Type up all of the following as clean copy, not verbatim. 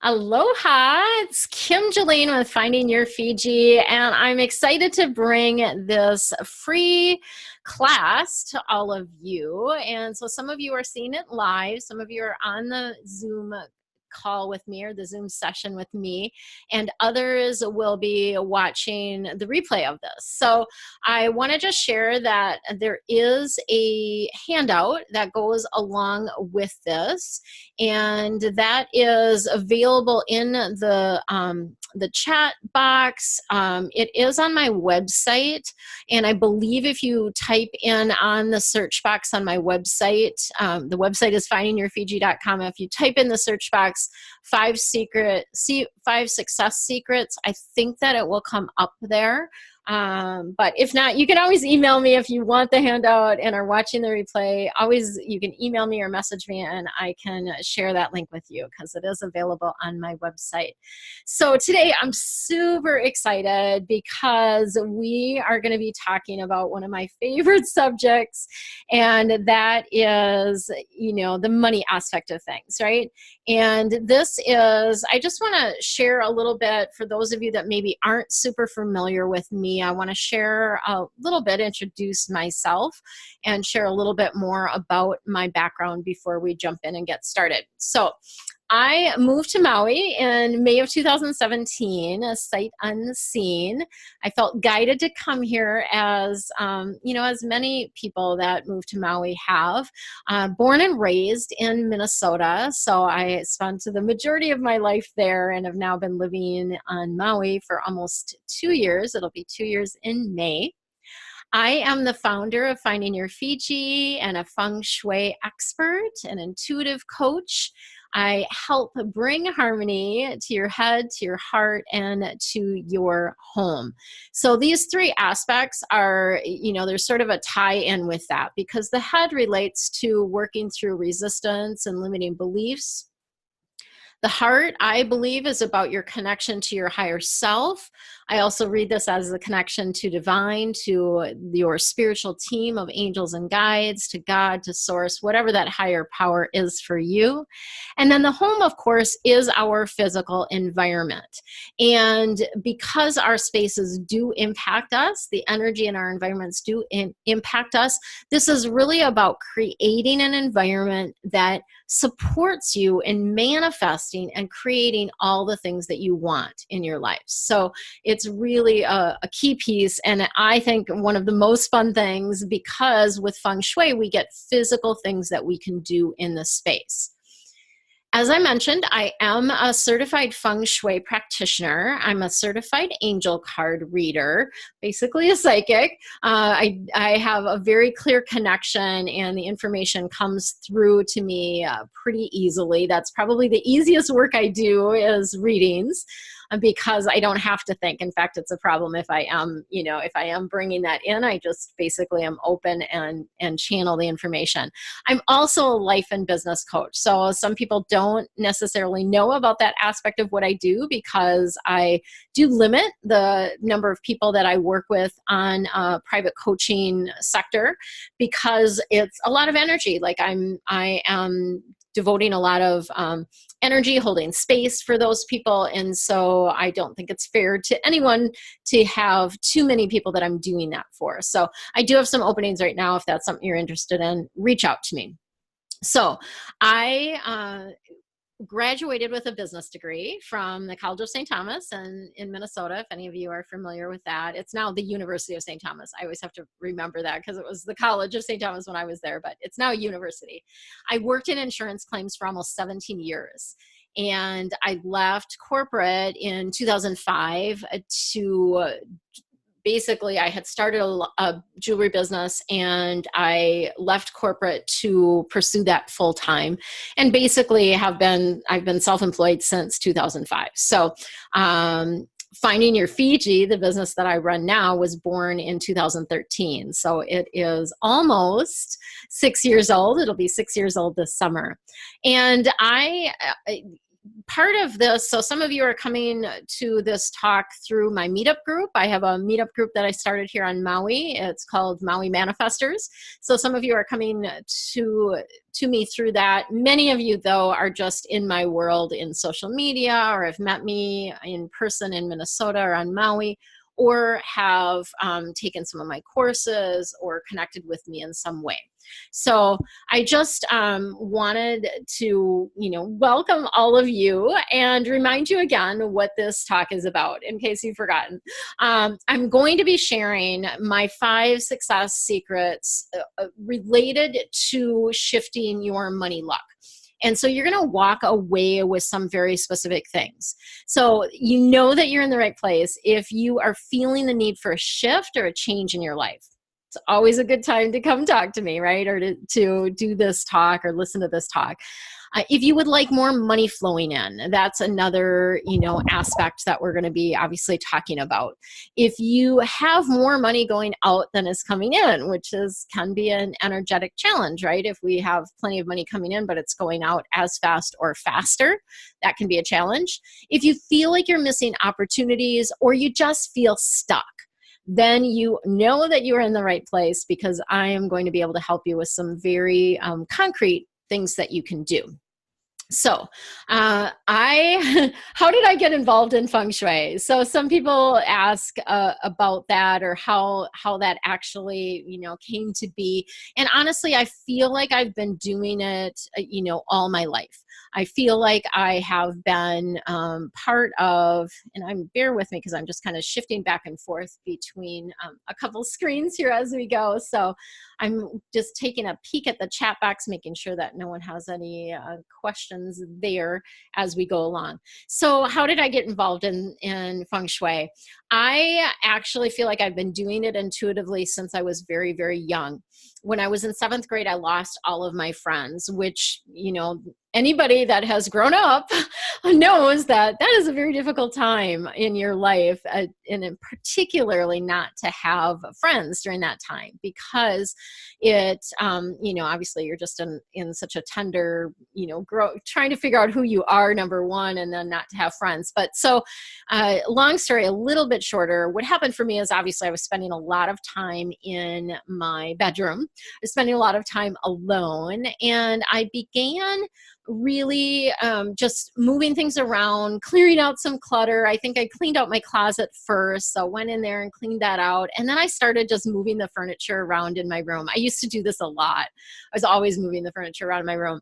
Aloha, it's Kim Jolene with Finding Your Fiji, and I'm excited to bring this free class to all of you. And so some of you are seeing it live, some of you are on the Zoom call with me or the Zoom session with me, and others will be watching the replay of this. So I want to just share that there is a handout that goes along with this, and that is available in the chat box. It is on my website, and I believe if you type in on the search box on my website, the website is findingyourfiji.com. If you type in the search box five success secrets, I think that it will come up there. But if not, you can always email me if you want the handout and are watching the replay. Always, you can email me or message me and I can share that link with you because it is available on my website. So today I'm super excited because we are going to be talking about one of my favorite subjects, and that is, the money aspect of things, right? And this is, I just want to share a little bit for those of you that maybe aren't super familiar with me. I want to share a little bit, introduce myself, and share a little bit more about my background before we jump in and get started. So I moved to Maui in May of 2017, a sight unseen. I felt guided to come here as many people that move to Maui have. Born and raised in Minnesota, so I spent the majority of my life there and have now been living on Maui for almost 2 years. It'll be 2 years in May. I am the founder of Finding Your Fiji and a Feng Shui expert, an intuitive coach. I help bring harmony to your head, to your heart, and to your home. So these three aspects are, there's sort of a tie-in with that, because the head relates to working through resistance and limiting beliefs. The heart, I believe, is about your connection to your higher self. I also read this as the connection to divine, to your spiritual team of angels and guides, to God, to source, whatever that higher power is for you. And then the home, of course, is our physical environment. And because our spaces do impact us, the energy in our environments do impact us, this is really about creating an environment that supports you in manifesting and creating all the things that you want in your life. So it's really a key piece, and I think one of the most fun things, because with Feng Shui we get physical things that we can do in the space. As I mentioned, I am a certified Feng Shui practitioner. I'm a certified angel card reader, basically a psychic. I have a very clear connection, and the information comes through to me pretty easily. That's probably the easiest work I do is readings, because I don't have to think. In fact, it's a problem if I am bringing that in. I just basically am open and channel the information. I'm also a life and business coach. So some people don't necessarily know about that aspect of what I do, because I do limit the number of people that I work with on a private coaching sector, because it's a lot of energy. Like I am devoting a lot of energy, holding space for those people. And so I don't think it's fair to anyone to have too many people that I'm doing that for. So I do have some openings right now. If that's something you're interested in, reach out to me. So I graduated with a business degree from the College of St. Thomas in Minnesota. If any of you are familiar with that, it's now the University of St. Thomas. I always have to remember that because it was the College of St. Thomas when I was there, but it's now a university. I worked in insurance claims for almost 17 years. And I left corporate in 2005 to basically, I had started a jewelry business, and I left corporate to pursue that full time. And basically I've been self-employed since 2005. So Finding Your Fiji, the business that I run now, was born in 2013. So it is almost 6 years old. It'll be 6 years old this summer. And part of this, so some of you are coming to this talk through my meetup group. I have a meetup group that I started here on Maui. It's called Maui Manifestors. So some of you are coming to me through that. Many of you, though, are just in my world in social media, or have met me in person in Minnesota or on Maui, or have taken some of my courses or connected with me in some way. So I just wanted to, welcome all of you and remind you again what this talk is about, in case you've forgotten. I'm going to be sharing my 5 success secrets related to shifting your money luck. And so you're going to walk away with some very specific things. So you know that you're in the right place if you are feeling the need for a shift or a change in your life. It's always a good time to come talk to me, right? Or to do this talk or listen to this talk. If you would like more money flowing in, that's another, aspect that we're going to be obviously talking about. If you have more money going out than is coming in, which can be an energetic challenge, right? If we have plenty of money coming in, but it's going out as fast or faster, that can be a challenge. If you feel like you're missing opportunities or you just feel stuck, then you know that you are in the right place, because I am going to be able to help you with some very concrete things that you can do. So how did I get involved in Feng Shui? So some people ask about that, or how that actually, came to be. And honestly, I feel like I've been doing it, all my life. I feel like I have been part of, and bear with me because I'm just kind of shifting back and forth between a couple screens here as we go. So I'm just taking a peek at the chat box, making sure that no one has any questions there as we go along. So how did I get involved in Feng Shui? I actually feel like I've been doing it intuitively since I was very, very young. When I was in 7th grade, I lost all of my friends, which, anybody that has grown up knows that is a very difficult time in your life, and particularly not to have friends during that time, because it, obviously you're just in such a tender, trying to figure out who you are, number one, and then not to have friends. But so long story, a little bit shorter, what happened for me is obviously I was spending a lot of time in my bedroom, spending a lot of time alone, and I began really just moving things around, clearing out some clutter. I think I cleaned out my closet first, so went in there and cleaned that out, and then I started just moving the furniture around in my room. I used to do this a lot. I was always moving the furniture around in my room.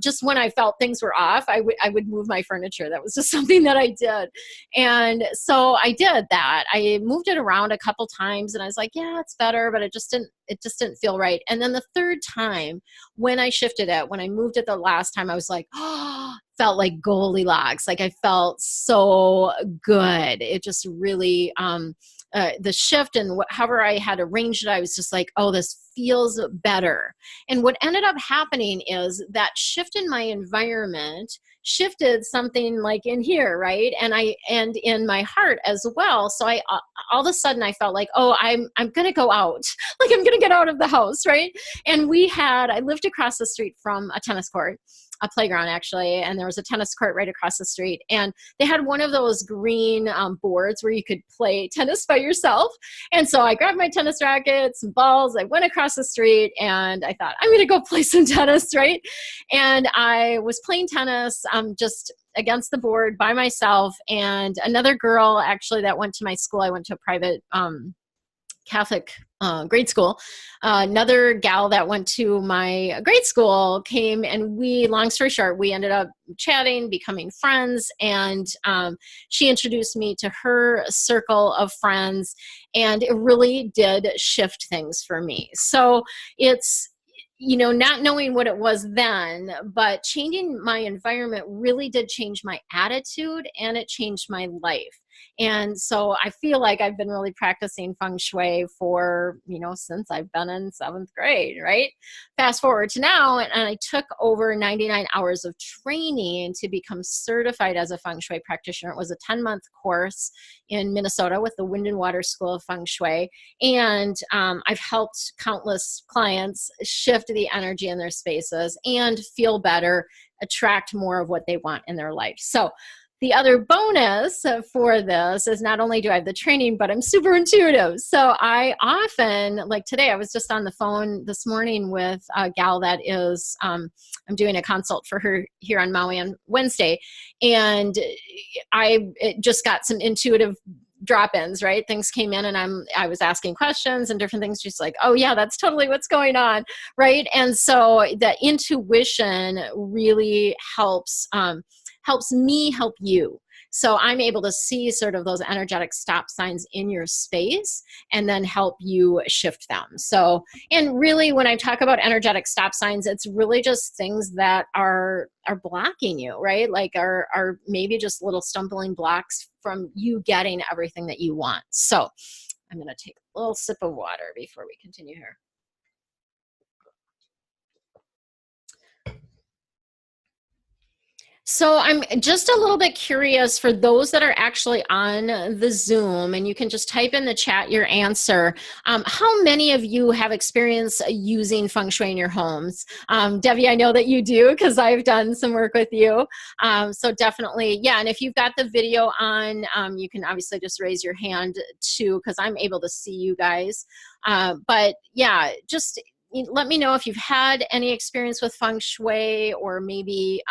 Just when I felt things were off, I would move my furniture. That was just something that I did. And so I did that. I moved it around a couple times, and I was like, yeah, it's better, but it just didn't feel right. And then the third time, when I shifted it, when I moved it the last time, I was like, oh, felt like Goldilocks. Like I felt so good. It just really, the shift and however I had arranged it, I was just like, oh, this feels better. And what ended up happening is that shift in my environment shifted something like in here, right? And in my heart as well. So I all of a sudden I felt like, oh, I'm gonna go out. Like I'm gonna get out of the house, right? And I lived across the street from a tennis court, a playground actually, and there was a tennis court right across the street, and they had one of those green boards where you could play tennis by yourself. And so I grabbed my tennis rackets and balls, I went across the street, and I thought, I'm gonna go play some tennis, right? And I was playing tennis just against the board by myself, and another girl actually that went to my school. I went to a private Catholic grade school. Another gal that went to my grade school came, and long story short, we ended up chatting, becoming friends, and she introduced me to her circle of friends, and it really did shift things for me. So it's, not knowing what it was then, but changing my environment really did change my attitude, and it changed my life. And so I feel like I've been really practicing Feng Shui for, since I've been in 7th grade, right? Fast forward to now, and I took over 99 hours of training to become certified as a Feng Shui practitioner. It was a 10-month course in Minnesota with the Wind and Water School of Feng Shui. And I've helped countless clients shift the energy in their spaces and feel better, attract more of what they want in their life. So the other bonus for this is not only do I have the training, but I'm super intuitive. So I often, like today, I was just on the phone this morning with a gal that is, I'm doing a consult for her here on Maui on Wednesday. And I just got some intuitive drop-ins, right? Things came in and I was asking questions and different things. She's like, oh yeah, that's totally what's going on, right? And so the intuition really helps me help you. So I'm able to see sort of those energetic stop signs in your space and then help you shift them. So, and really when I talk about energetic stop signs, it's really just things that are blocking you, right? Like are maybe just little stumbling blocks from you getting everything that you want. So I'm going to take a little sip of water before we continue here. So I'm just a little bit curious for those that are actually on the Zoom, and you can just type in the chat your answer. How many of you have experience using Feng Shui in your homes? Debbie, I know that you do because I've done some work with you. So definitely, yeah. And if you've got the video on, you can obviously just raise your hand too because I'm able to see you guys. But yeah, just let me know if you've had any experience with Feng Shui or maybe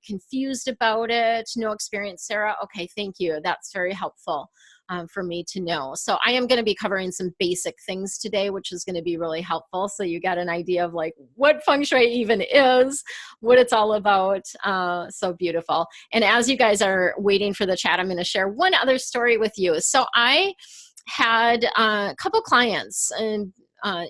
confused about it. No experience, Sarah? Okay, thank you. That's very helpful for me to know. So I am going to be covering some basic things today, which is going to be really helpful. So you got an idea of like what Feng Shui even is, what it's all about. So beautiful. And as you guys are waiting for the chat, I'm going to share one other story with you. So I had a couple clients and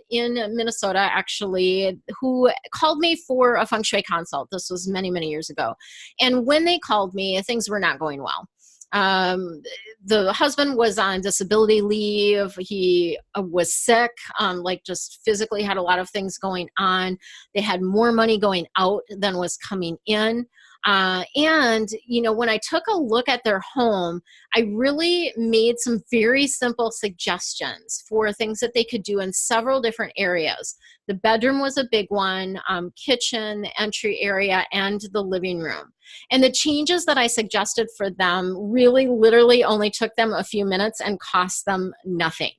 in Minnesota, actually, who called me for a Feng Shui consult. This was many, many years ago. And when they called me, things were not going well. The husband was on disability leave. He was sick, like just physically had a lot of things going on. They had more money going out than was coming in. And, you know, when I took a look at their home, I really made some very simple suggestions for things that they could do in several different areas. The bedroom was a big one, kitchen, entry area, and the living room. And the changes that I suggested for them really literally only took them a few minutes and cost them nothing.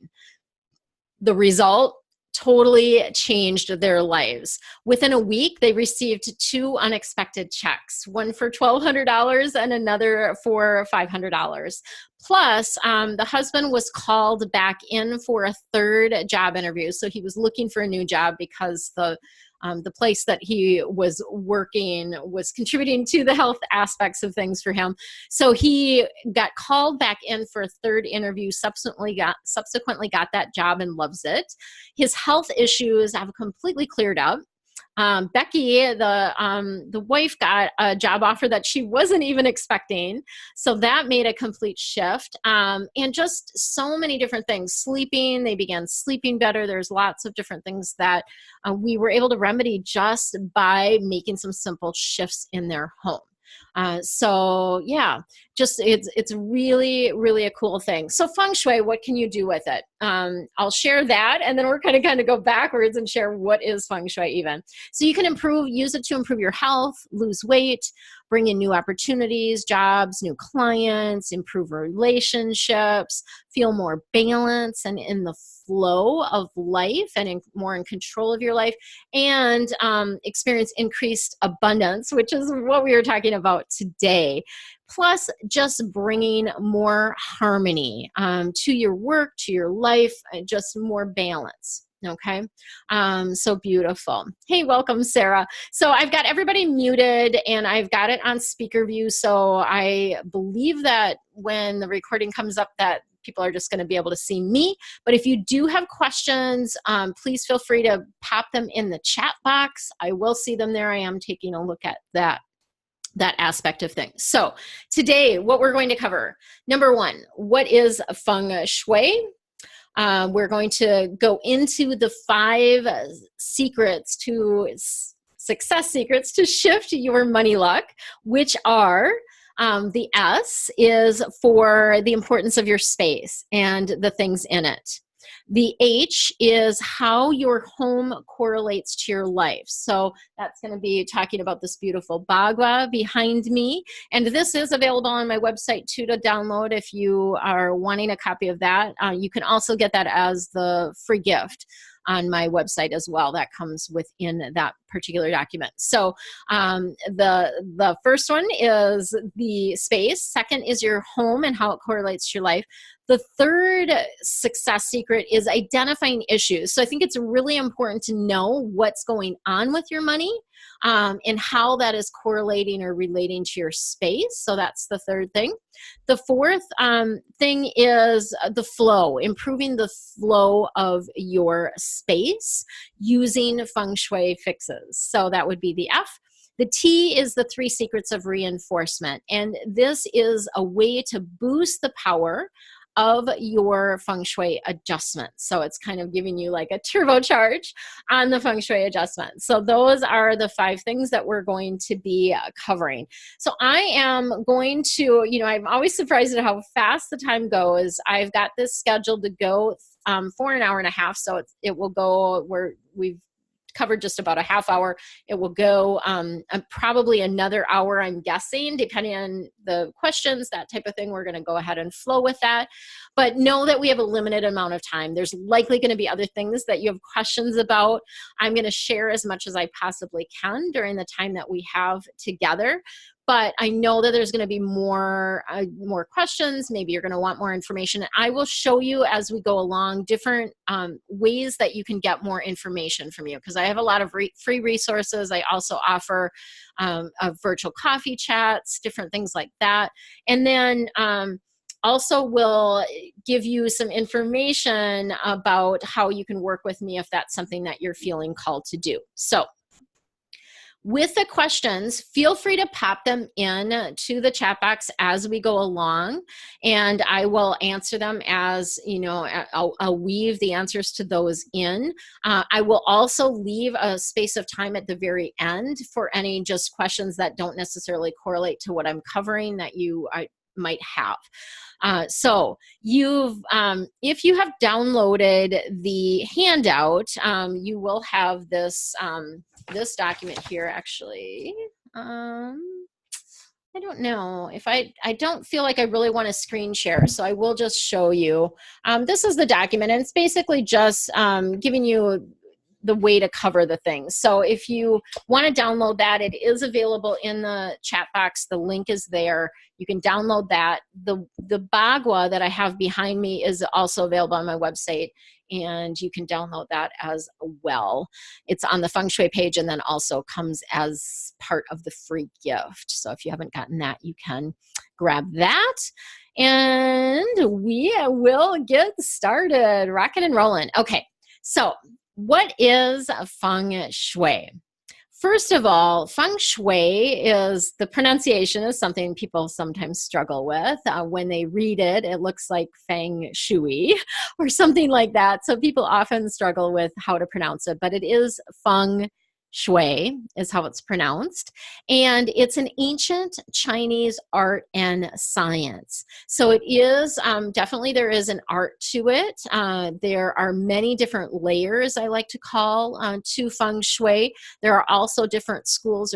The result totally changed their lives. Within a week, they received 2 unexpected checks, one for $1,200 and another for $500. Plus, the husband was called back in for a 3rd job interview. So he was looking for a new job because the place that he was working was contributing to the health aspects of things for him. So he got called back in for a 3rd interview, subsequently got that job and loves it. His health issues have completely cleared up. Becky, the wife, got a job offer that she wasn't even expecting. So that made a complete shift. And just so many different things. Sleeping, they began sleeping better. There's lots of different things that we were able to remedy just by making some simple shifts in their home. So yeah, just it's really, really a cool thing. So Feng Shui, what can you do with it? I'll share that, and then we're going to kind of go backwards and share what is Feng Shui even. So you can use it to improve your health, lose weight, bring in new opportunities, jobs, new clients, improve relationships, feel more balanced and in the flow of life and more in control of your life, and experience increased abundance, which is what we were talking about today. Plus, just bringing more harmony to your work, to your life, just more balance. Okay. So beautiful. Hey, welcome, Sarah. So I've got everybody muted and I've got it on speaker view. So I believe that when the recording comes up that people are just going to be able to see me. But if you do have questions, please feel free to pop them in the chat box. I will see them there. I am taking a look at that aspect of things. So today, what we're going to cover, number 1, what is Feng Shui? We're going to go into the 5 success secrets to shift your money luck, which are the S is for the importance of your space and the things in it. The H is how your home correlates to your life. So that's going to be talking about this beautiful Bagua behind me. And this is available on my website too to download if you are wanting a copy of that. You can also get that as the free gift on my website as well. That comes within that particular document. So the first one is the space. Second is your home and how it correlates to your life. The third success secret is identifying issues. So I think it's really important to know what's going on with your money and how that is correlating or relating to your space. So that's the third thing. The fourth thing is the flow, improving the flow of your space using Feng Shui fixes. So that would be the F. The T is the 3 secrets of reinforcement. And this is a way to boost the power of your Feng Shui adjustment. So it's kind of giving you like a turbocharge on the Feng Shui adjustment. So those are the 5 things that we're going to be covering. So I am going to, I'm always surprised at how fast the time goes. I've got this scheduled to go for an hour and a half. So it will go where we've covered just about a half hour. It will go probably another hour, I'm guessing, depending on the questions, that type of thing. We're going to go ahead and flow with that. But know that we have a limited amount of time. There's likely going to be other things that you have questions about. I'm going to share as much as I possibly can during the time that we have together. But I know that there's going to be more questions. Maybe you're going to want more information. And I will show you as we go along different ways that you can get more information from you, because I have a lot of free resources. I also offer virtual coffee chats, different things like that. And then also will give you some information about how you can work with me if that's something that you're feeling called to do. So with the questions, feel free to pop them in to the chat box as we go along, and I will answer them as, I'll weave the answers to those in. I will also leave a space of time at the very end for any just questions that don't necessarily correlate to what I'm covering that you might have. So if you have downloaded the handout, you will have this document here. Actually, I don't know if I don't feel like I really want to screen share, so I will just show you. This is the document, and it's basically just giving you the way to cover the things. So if you want to download that, it is available in the chat box. The link is there. You can download that. The Bagua that I have behind me is also available on my website, and you can download that as well. It's on the Feng Shui page, and then also comes as part of the free gift. So if you haven't gotten that, you can grab that. And we will get started, rocking and rolling. Okay, so what is Feng Shui? First of all, Feng Shui is, the pronunciation is something people sometimes struggle with. When they read it, it looks like Feng Shui or something like that. So people often struggle with how to pronounce it, but it is Feng Shui is how it's pronounced. And it's an ancient Chinese art and science. So it is, definitely there is an art to it. There are many different layers, I like to call, to Feng Shui. There are also different schools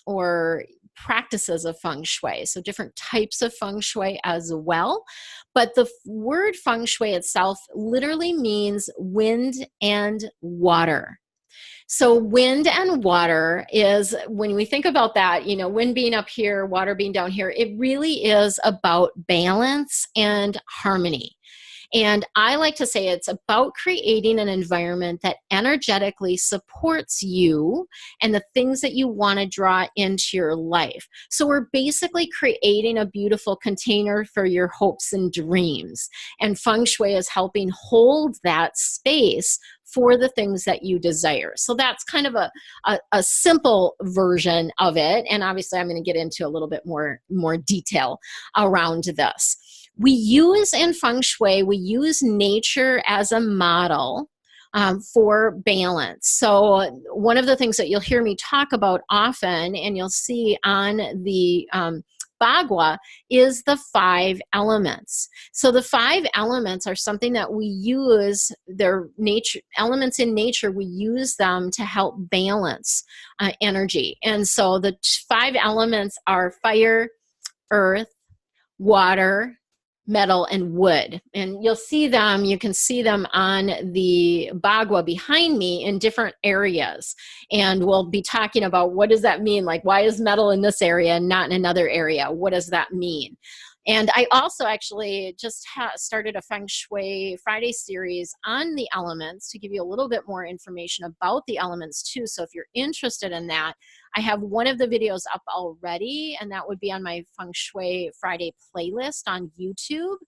or practices of Feng Shui. So different types of Feng Shui as well. But the word Feng Shui itself literally means wind and water. So wind and water is, when we think about that, wind being up here, water being down here, it really is about balance and harmony. And I like to say it's about creating an environment that energetically supports you and the things that you want to draw into your life. So we're basically creating a beautiful container for your hopes and dreams. And Feng Shui is helping hold that space for the things that you desire. So that's kind of a simple version of it. And obviously I'm going to get into a little bit more detail around this. We use in Feng Shui, we use nature as a model for balance. So one of the things that you'll hear me talk about often, and you'll see on the Bagua is the 5 elements. So the 5 elements are something that we use, they're nature elements in nature, we use them to help balance energy. And so the 5 elements are fire, earth, water, metal, and wood. And you'll see them, you can see them on the Bagua behind me in different areas. And we'll be talking about what does that mean? Like, why is metal in this area and not in another area? What does that mean? And I also actually just started a Feng Shui Friday series on the elements to give you a little bit more information about the elements too. So if you're interested in that, I have one of the videos up already, and that would be on my Feng Shui Friday playlist on YouTube.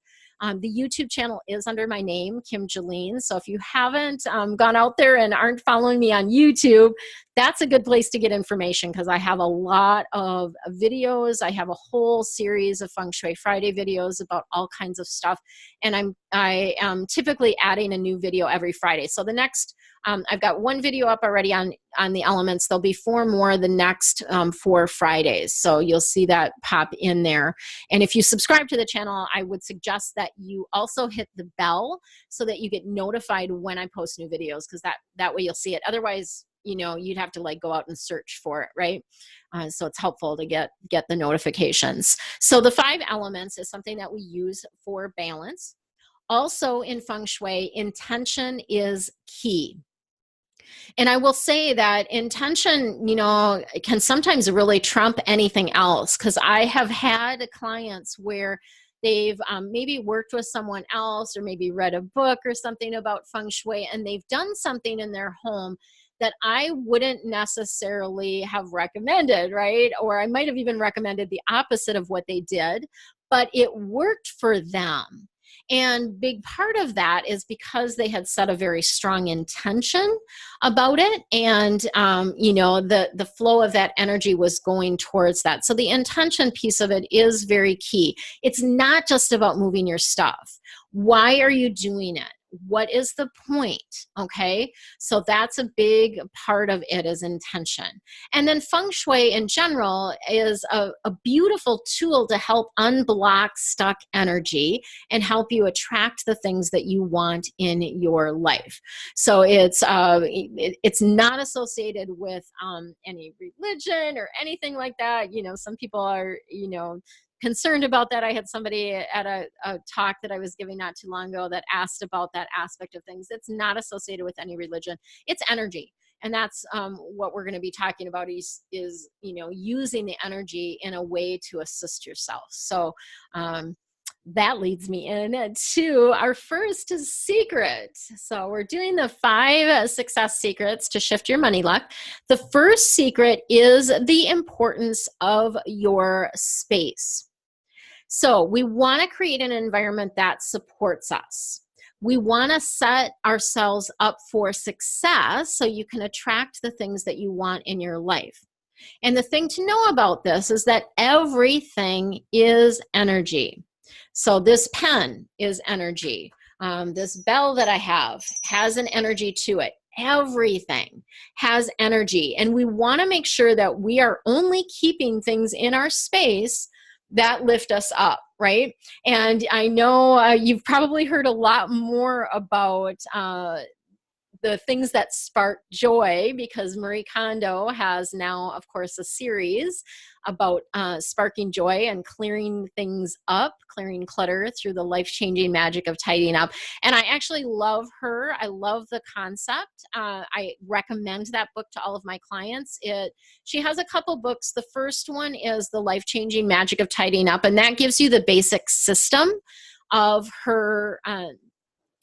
The YouTube channel is under my name, Kim Jolene. So if you haven't gone out there and aren't following me on YouTube, that's a good place to get information, because I have a lot of videos. I have a whole series of Feng Shui Friday videos about all kinds of stuff. And I am typically adding a new video every Friday. So the next, I've got one video up already on the elements. There'll be 4 more the next 4 Fridays. So you'll see that pop in there. And if you subscribe to the channel, I would suggest that you also hit the bell so that you get notified when I post new videos, because that way you'll see it. Otherwise, you know, you'd have to like go out and search for it, right? So it's helpful to get the notifications. So the 5 elements is something that we use for balance. Also in Feng Shui, intention is key. And I will say that intention, you know, can sometimes really trump anything else, because I have had clients where they've maybe worked with someone else or maybe read a book or something about Feng Shui, and they've done something in their home that I wouldn't necessarily have recommended, right? Or I might have even recommended the opposite of what they did, but it worked for them. And big part of that is because they had set a very strong intention about it, and you know, the flow of that energy was going towards that. So the intention piece of it is very key. It's not just about moving your stuff. Why are you doing it? What is the point? Okay, so that's a big part of it, is intention. And then Feng Shui in general is a beautiful tool to help unblock stuck energy and help you attract the things that you want in your life. So it's not associated with any religion or anything like that. You know, some people are, you know, concerned about that. I had somebody at a talk that I was giving not too long ago that asked about that aspect of things. It's not associated with any religion. It's energy. And that's what we're going to be talking about is, you know, using the energy in a way to assist yourself. So that leads me into our first secret. So we're doing the 5 success secrets to shift your money luck. The first secret is the importance of your space. So we want to create an environment that supports us. We want to set ourselves up for success so you can attract the things that you want in your life. And the thing to know about this is that everything is energy. So this pen is energy. This bell that I have has an energy to it. Everything has energy. And we want to make sure that we are only keeping things in our space that lift us up, right? And I know you've probably heard a lot more about the things that spark joy, because Marie Kondo has now, of course, a series about sparking joy and clearing things up, clearing clutter through the life-changing magic of tidying up. And I actually love her. I love the concept. I recommend that book to all of my clients. She has a couple books. The first one is The Life-Changing Magic of Tidying Up, and that gives you the basic system of her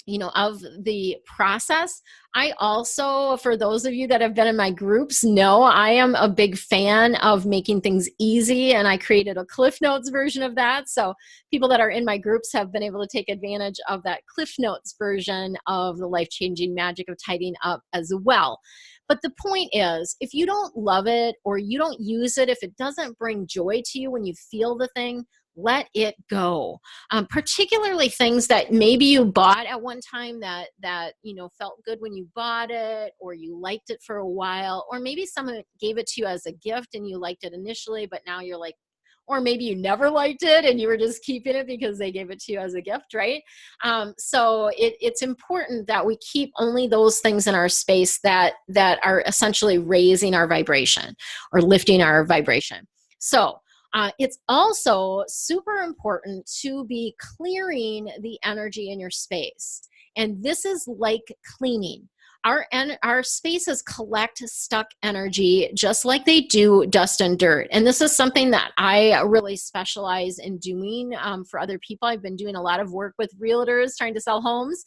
you know, of the process. I also, for those of you that have been in my groups, know I am a big fan of making things easy, and I created a Cliff Notes version of that. So people that are in my groups have been able to take advantage of that Cliff Notes version of the life-changing magic of tidying up as well. But the point is, if you don't love it or you don't use it, if it doesn't bring joy to you when you feel the thing, let it go. Particularly things that maybe you bought at one time that you know felt good when you bought it, or you liked it for a while, or maybe someone gave it to you as a gift and you liked it initially, but now you're like, or maybe you never liked it and you were just keeping it because they gave it to you as a gift, right? So it's important that we keep only those things in our space that are essentially raising our vibration or lifting our vibration. So it's also super important to be clearing the energy in your space. And this is like cleaning. Our spaces collect stuck energy just like they do dust and dirt. And this is something that I really specialize in doing for other people. I've been doing a lot of work with realtors trying to sell homes.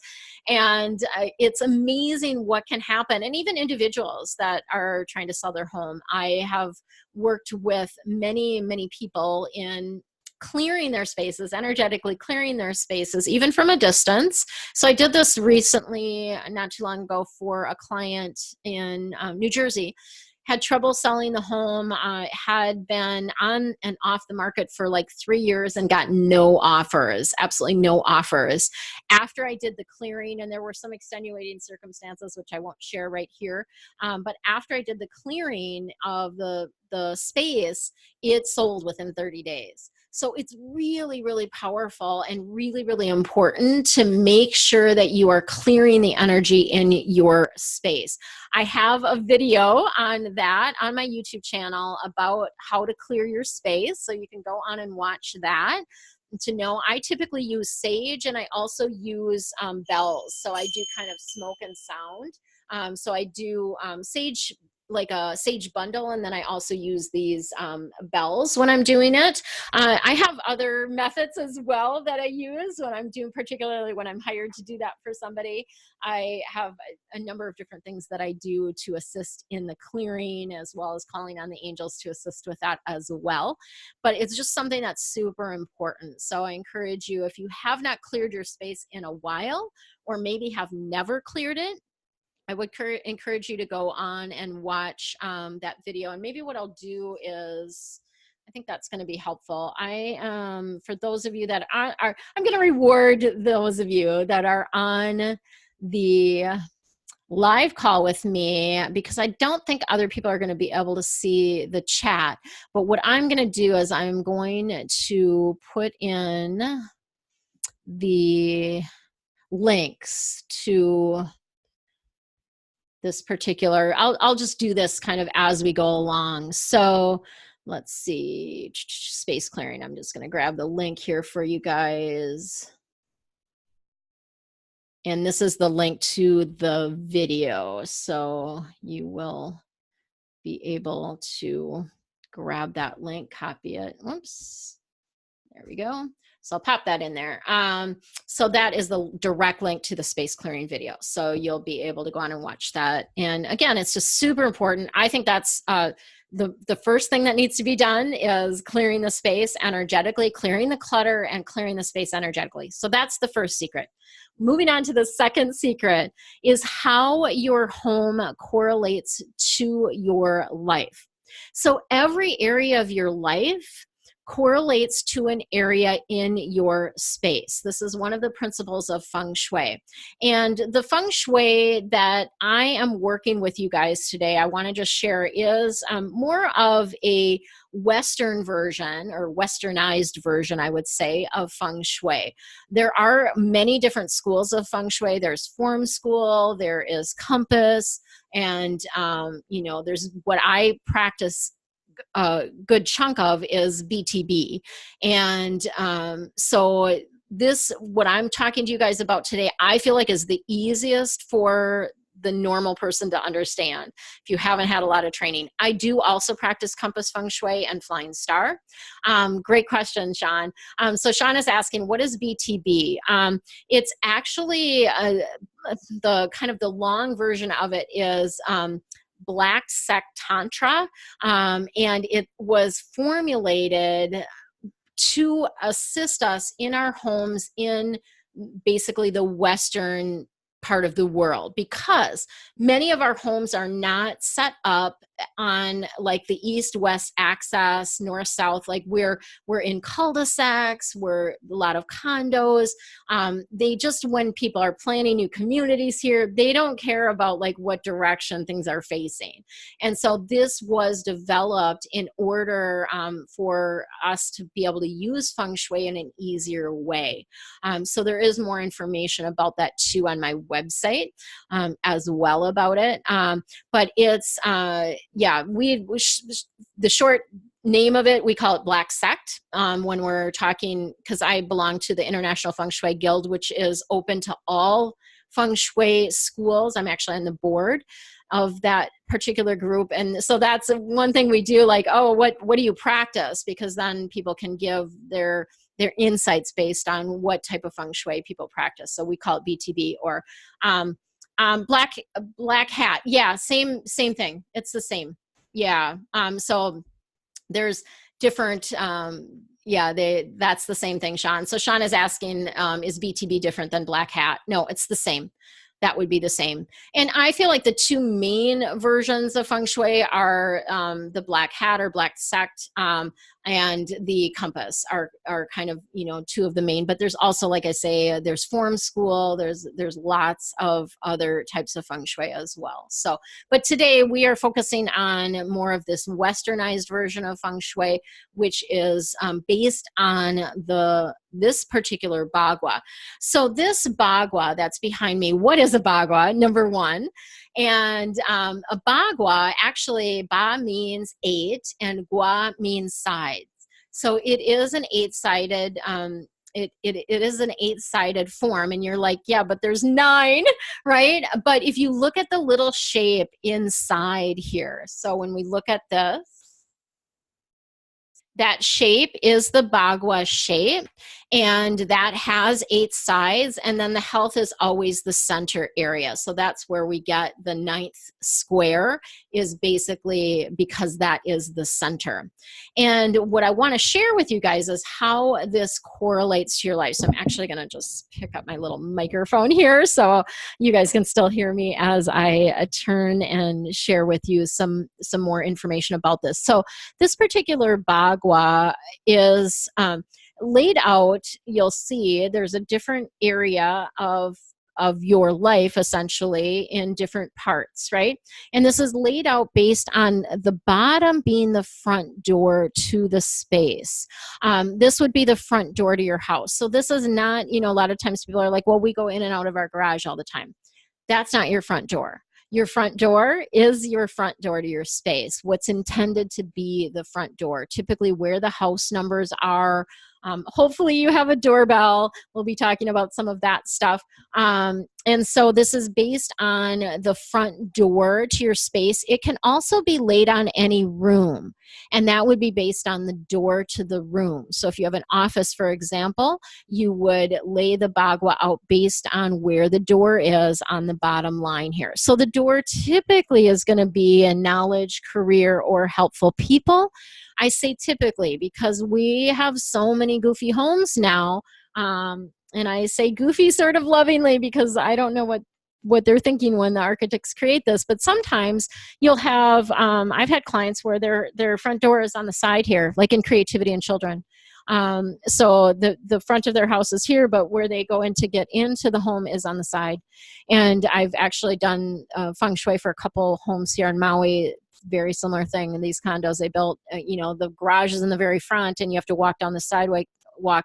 And it's amazing what can happen. And even individuals that are trying to sell their home. I have worked with many, many people in clearing their spaces, energetically clearing their spaces, even from a distance. So I did this recently, not too long ago, for a client in New Jersey. Had trouble selling the home, had been on and off the market for like 3 years and got no offers, absolutely no offers. After I did the clearing, and there were some extenuating circumstances, which I won't share right here, but after I did the clearing of the space, it sold within 30 days. So it's really, really powerful and really, really important to make sure that you are clearing the energy in your space. I have a video on that on my YouTube channel about how to clear your space. So you can go on and watch that to know. I typically use sage, and I also use bells. So I do kind of smoke and sound. So I do sage, like a sage bundle, and then I also use these bells when I'm doing it. I have other methods as well that I use when I'm doing, particularly when I'm hired to do that for somebody. I have a number of different things that I do to assist in the clearing, as well as calling on the angels to assist with that as well. But it's just something that's super important. So I encourage you, if you have not cleared your space in a while, or maybe have never cleared it, I would encourage you to go on and watch that video. And maybe what I'll do is, I think that's going to be helpful. For those of you that are I'm going to reward those of you that are on the live call with me, because I don't think other people are going to be able to see the chat. But what I'm going to do is I'm going to put in the links to this particular, I'll just do this kind of as we go along. So let's see, space clearing. I'm just going to grab the link here for you guys. And this is the link to the video. So you will be able to grab that link, copy it. Whoops. There we go. So I'll pop that in there. So that is the direct link to the space clearing video. So you'll be able to go on and watch that. And again, it's just super important. I think that's the first thing that needs to be done is clearing the space energetically, clearing the clutter, and clearing the space energetically. So that's the first secret. Moving on to the second secret is how your home correlates to your life. So every area of your life correlates to an area in your space. This is one of the principles of Feng Shui. And the Feng Shui that I am working with you guys today, I want to just share, is more of a Western version, or westernized version, I would say, of Feng Shui. There are many different schools of Feng Shui. There's form school, there is compass, and there's what I practice a good chunk of is BTB. And so this, what I'm talking to you guys about today, I feel like is the easiest for the normal person to understand if you haven't had a lot of training. I do also practice compass feng shui and flying star. Great question, Sean. So Sean is asking, what is BTB? It's actually the kind of the long version of it is Black Sect Tantra, and it was formulated to assist us in our homes in basically the Western part of the world, because many of our homes are not set up on like the east-west access, north-south, like we're in cul-de-sacs, we're a lot of condos. They just, when people are planning new communities here, they don't care about like what direction things are facing. And so this was developed in order for us to be able to use Feng Shui in an easier way. So there is more information about that too on my website as well about it. But it's, yeah, the short name of it, we call it Black Sect when we're talking, because I belong to the International Feng Shui Guild, which is open to all Feng Shui schools. I'm actually on the board of that particular group. And so that's one thing we do, like, oh, what do you practice? Because then people can give their insights based on what type of Feng Shui people practice. So we call it BTB, or black hat. Yeah, same thing. It's the same. Yeah. So there's different, that's the same thing, Sean. So Sean is asking, is BTB different than black hat? No, it's the same. That would be the same. And I feel like the two main versions of Feng Shui are the black hat or black sect and the compass are kind of, two of the main. But there's also, like I say, there's form school. There's lots of other types of Feng Shui as well. So, but today we are focusing on more of this westernized version of Feng Shui, which is based on this particular bagua. So this bagua that's behind me, what is a bagua? Number one. And a bagua, actually, ba means 8 and gua means sides. So it is an 8-sided, it is an 8-sided form. And you're like, yeah, but there's 9, right? But if you look at the little shape inside here, so when we look at this, that shape is the bagua shape, and that has 8 sides, and then the health is always the center area. So that's where we get the 9th square, is basically because that is the center. And what I want to share with you guys is how this correlates to your life. So I'm actually going to just pick up my little microphone here so you guys can still hear me as I turn and share with you some more information about this. So this particular bagua is laid out. You'll see there's a different area of your life, essentially, in different parts, right? And this is laid out based on the bottom being the front door to the space. This would be the front door to your house. So this is not, a lot of times people are like, well, we go in and out of our garage all the time. That's not your front door. Your front door is your front door to your space, what's intended to be the front door, typically where the house numbers are. Hopefully you have a doorbell. We'll be talking about some of that stuff. And so this is based on the front door to your space. It can also be laid on any room, and that would be based on the door to the room. So if you have an office, for example, you would lay the bagua out based on where the door is on the bottom line here. So the door typically is going to be in knowledge, career, or helpful people. I say typically because we have so many goofy homes now. And I say goofy sort of lovingly because I don't know what they're thinking when the architects create this. But sometimes you'll have, I've had clients where their front door is on the side here, like in Creativity and Children. So the front of their house is here, but where they go in to get into the home is on the side. And I've actually done Feng Shui for a couple homes here in Maui. Very similar thing in these condos they built. The garage is in the very front, and you have to walk down the sidewalk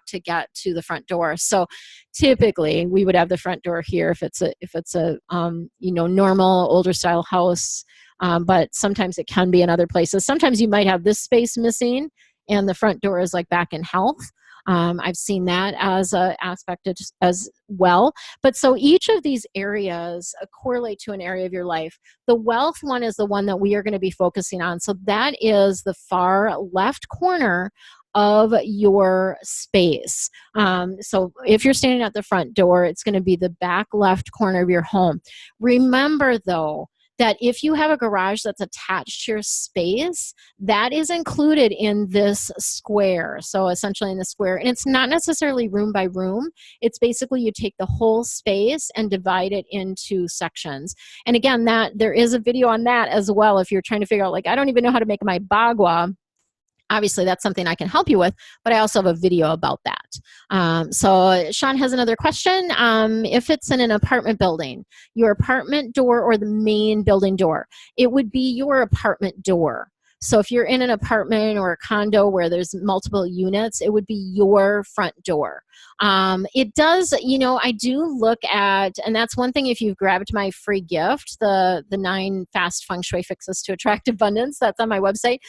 to get to the front door. So typically we would have the front door here if it's a normal older style house. But sometimes it can be in other places. Sometimes you might have this space missing and the front door is like back in health. I've seen that as an aspect as well. But so each of these areas correlate to an area of your life. The wealth one is the one that we are going to be focusing on. So that is the far left corner of your space. So if you're standing at the front door, it's going to be the back left corner of your home. Remember, though, that if you have a garage that's attached to your space, that is included in this square. So essentially in the square, and it's not necessarily room by room. It's basically you take the whole space and divide it into sections. And again, that there is a video on that as well. If you're trying to figure out, like, I don't even know how to make my bagua, obviously that's something I can help you with, but I also have a video about that. So Sean has another question. If it's in an apartment building, your apartment door or the main building door, it would be your apartment door. So if you're in an apartment or a condo where there's multiple units, it would be your front door. It does, I do look at, and that's one thing, if you've grabbed my free gift, the 9 fast feng shui fixes to attract abundance, that's on my website.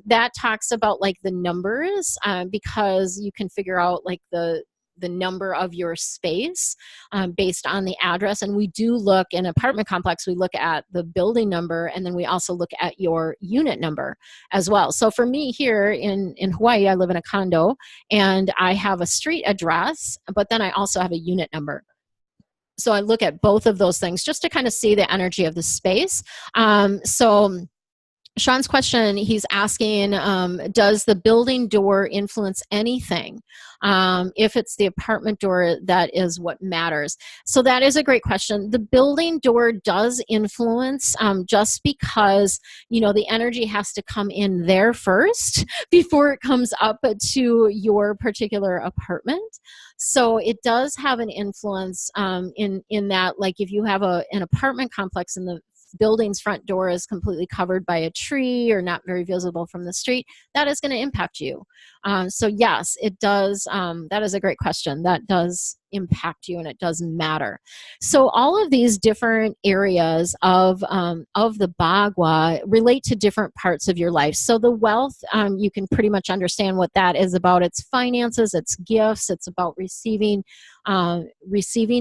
That talks about like the numbers, because you can figure out like the number of your space based on the address. And we do look in apartment complex, we look at the building number, and then we also look at your unit number as well. So for me here in Hawaii, I live in a condo and I have a street address, but then I also have a unit number. So I look at both of those things just to kind of see the energy of the space. So Sean's question, he's asking, does the building door influence anything? If it's the apartment door, that is what matters. So that is a great question. The building door does influence, just because, the energy has to come in there first before it comes up to your particular apartment. So it does have an influence in that, like if you have an apartment complex and the building's front door is completely covered by a tree or not very visible from the street, that is going to impact you. So yes, it does. That is a great question. That does impact you and it does matter. So all of these different areas of the bagua relate to different parts of your life. So the wealth, you can pretty much understand what that is about. It's finances, it's gifts, it's about receiving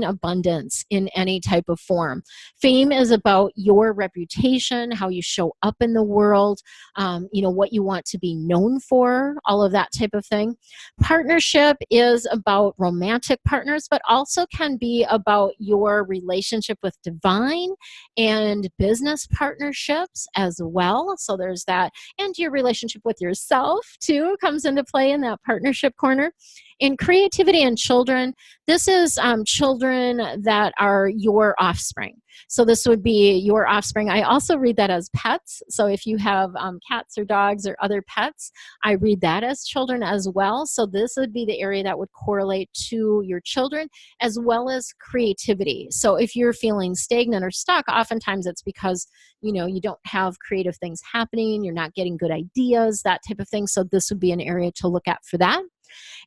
abundance in any type of form. Fame is about your reputation, how you show up in the world, what you want to be known for, all of that type of thing. Partnership is about romantic partners, but also can be about your relationship with divine and business partnerships as well. So there's that. And your relationship with yourself too comes into play in that partnership corner. In creativity and children, this is children that are your offspring. So this would be your offspring. I also read that as pets. So if you have cats or dogs or other pets, I read that as children as well. So this would be the area that would correlate to your children as well as creativity. So if you're feeling stagnant or stuck, oftentimes it's because, you don't have creative things happening, you're not getting good ideas, that type of thing. So this would be an area to look at for that.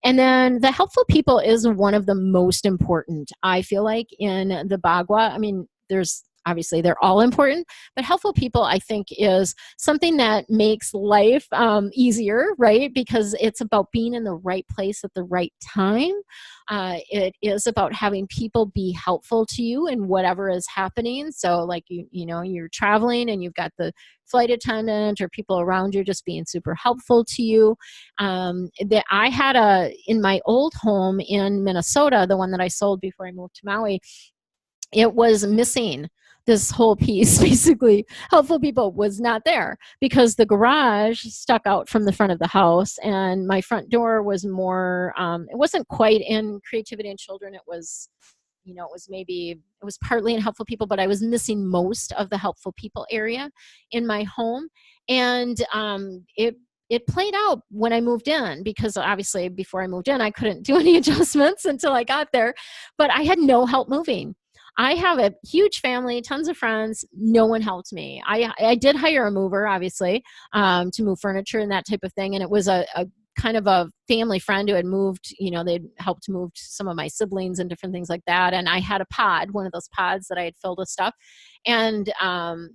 And then the helpful people is one of the most important, I feel like, in the bagua. I mean, obviously they're all important, but helpful people, I think, is something that makes life easier, right? Because it's about being in the right place at the right time. It is about having people be helpful to you in whatever is happening. So like, you're traveling and you've got the flight attendant or people around you just being super helpful to you. That I had in my old home in Minnesota, the one that I sold before I moved to Maui, it was missing this whole piece. Basically, helpful people was not there because the garage stuck out from the front of the house and my front door was more, it wasn't quite in creativity and children. It was, it was partly in helpful people, but I was missing most of the helpful people area in my home. And it played out when I moved in because obviously before I moved in, I couldn't do any adjustments until I got there, but I had no help moving. I have a huge family, tons of friends. No one helped me. I did hire a mover, obviously, to move furniture and that type of thing. And it was a kind of a family friend who had moved, they'd helped move some of my siblings and different things like that. And I had a pod, one of those pods that I had filled with stuff. And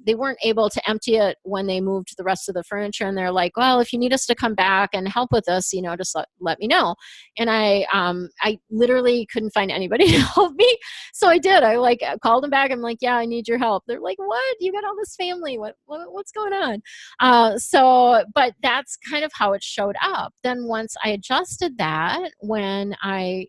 they weren't able to empty it when they moved the rest of the furniture. And they're like, well, if you need us to come back and help with us, just let me know. And I literally couldn't find anybody to help me. So I did. I called them back. I'm like, yeah, I need your help. They're like, what? You got all this family. What's going on? But that's kind of how it showed up. Then once I adjusted that, when I,